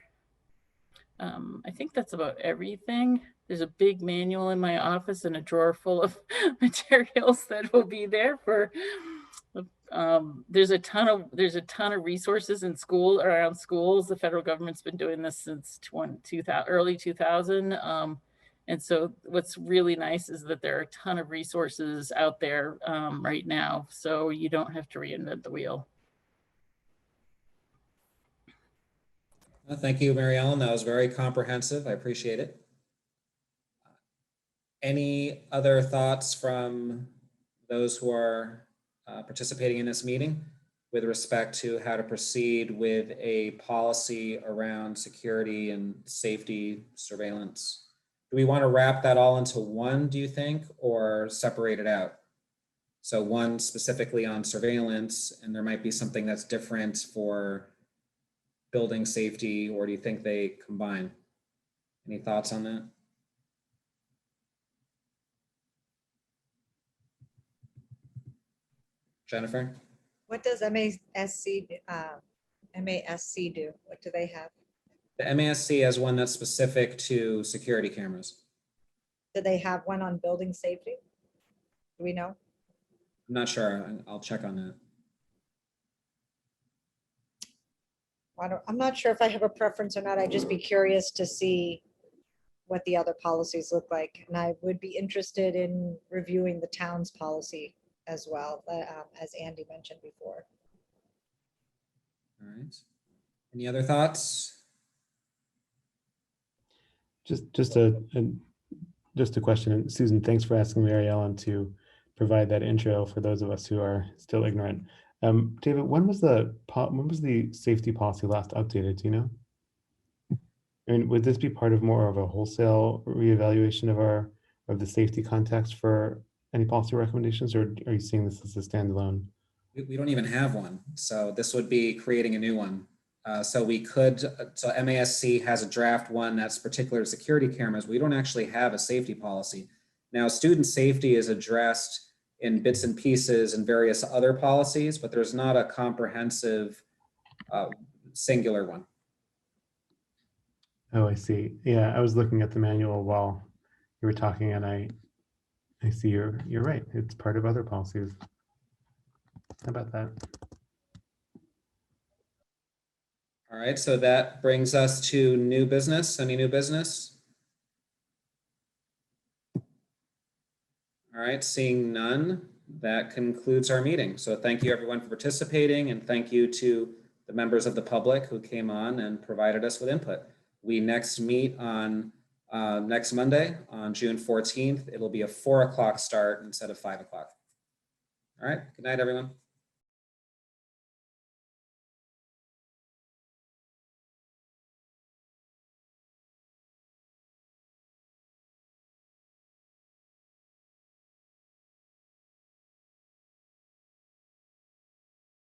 F: I think that's about everything. There's a big manual in my office and a drawer full of materials that will be there for. There's a ton of resources in school around schools. The federal government's been doing this since early 2000. And so what's really nice is that there are a ton of resources out there right now. So you don't have to reinvent the wheel.
A: Well, thank you, Mary Ellen. That was very comprehensive. I appreciate it. Any other thoughts from those who are participating in this meeting with respect to how to proceed with a policy around security and safety surveillance? Do we want to wrap that all into one, do you think, or separate it out? So one specifically on surveillance, and there might be something that's different for building safety, or do you think they combine? Any thoughts on that? Jennifer?
C: What does MASC do? What do they have?
A: The MASC has one that's specific to security cameras.
C: Do they have one on building safety? Do we know?
A: I'm not sure. I'll check on that.
C: I'm not sure if I have a preference or not. I'd just be curious to see what the other policies look like. And I would be interested in reviewing the town's policy as well, as Andy mentioned before.
A: All right. Any other thoughts?
J: Just a question. And Susan, thanks for asking Mary Ellen to provide that intro for those of us who are still ignorant. David, when was the safety policy last updated? Do you know? I mean, would this be part of more of a wholesale reevaluation of the safety context for any policy recommendations, or are you seeing this as a standalone?
A: We don't even have one, so this would be creating a new one. So MASC has a draft one that's particular to security cameras. We don't actually have a safety policy. Now, student safety is addressed in bits and pieces and various other policies, but there's not a comprehensive singular one.
J: Oh, I see. Yeah, I was looking at the manual while you were talking, and I see you're right. It's part of other policies. How about that?
A: All All right, so that brings us to new business. Any new business? All right, seeing none, that concludes our meeting. So thank you everyone for participating, and thank you to the members of the public who came on and provided us with input. We next meet on next Monday on June 14th. It'll be a 4 o'clock start instead of 5 o'clock. All right, good night, everyone.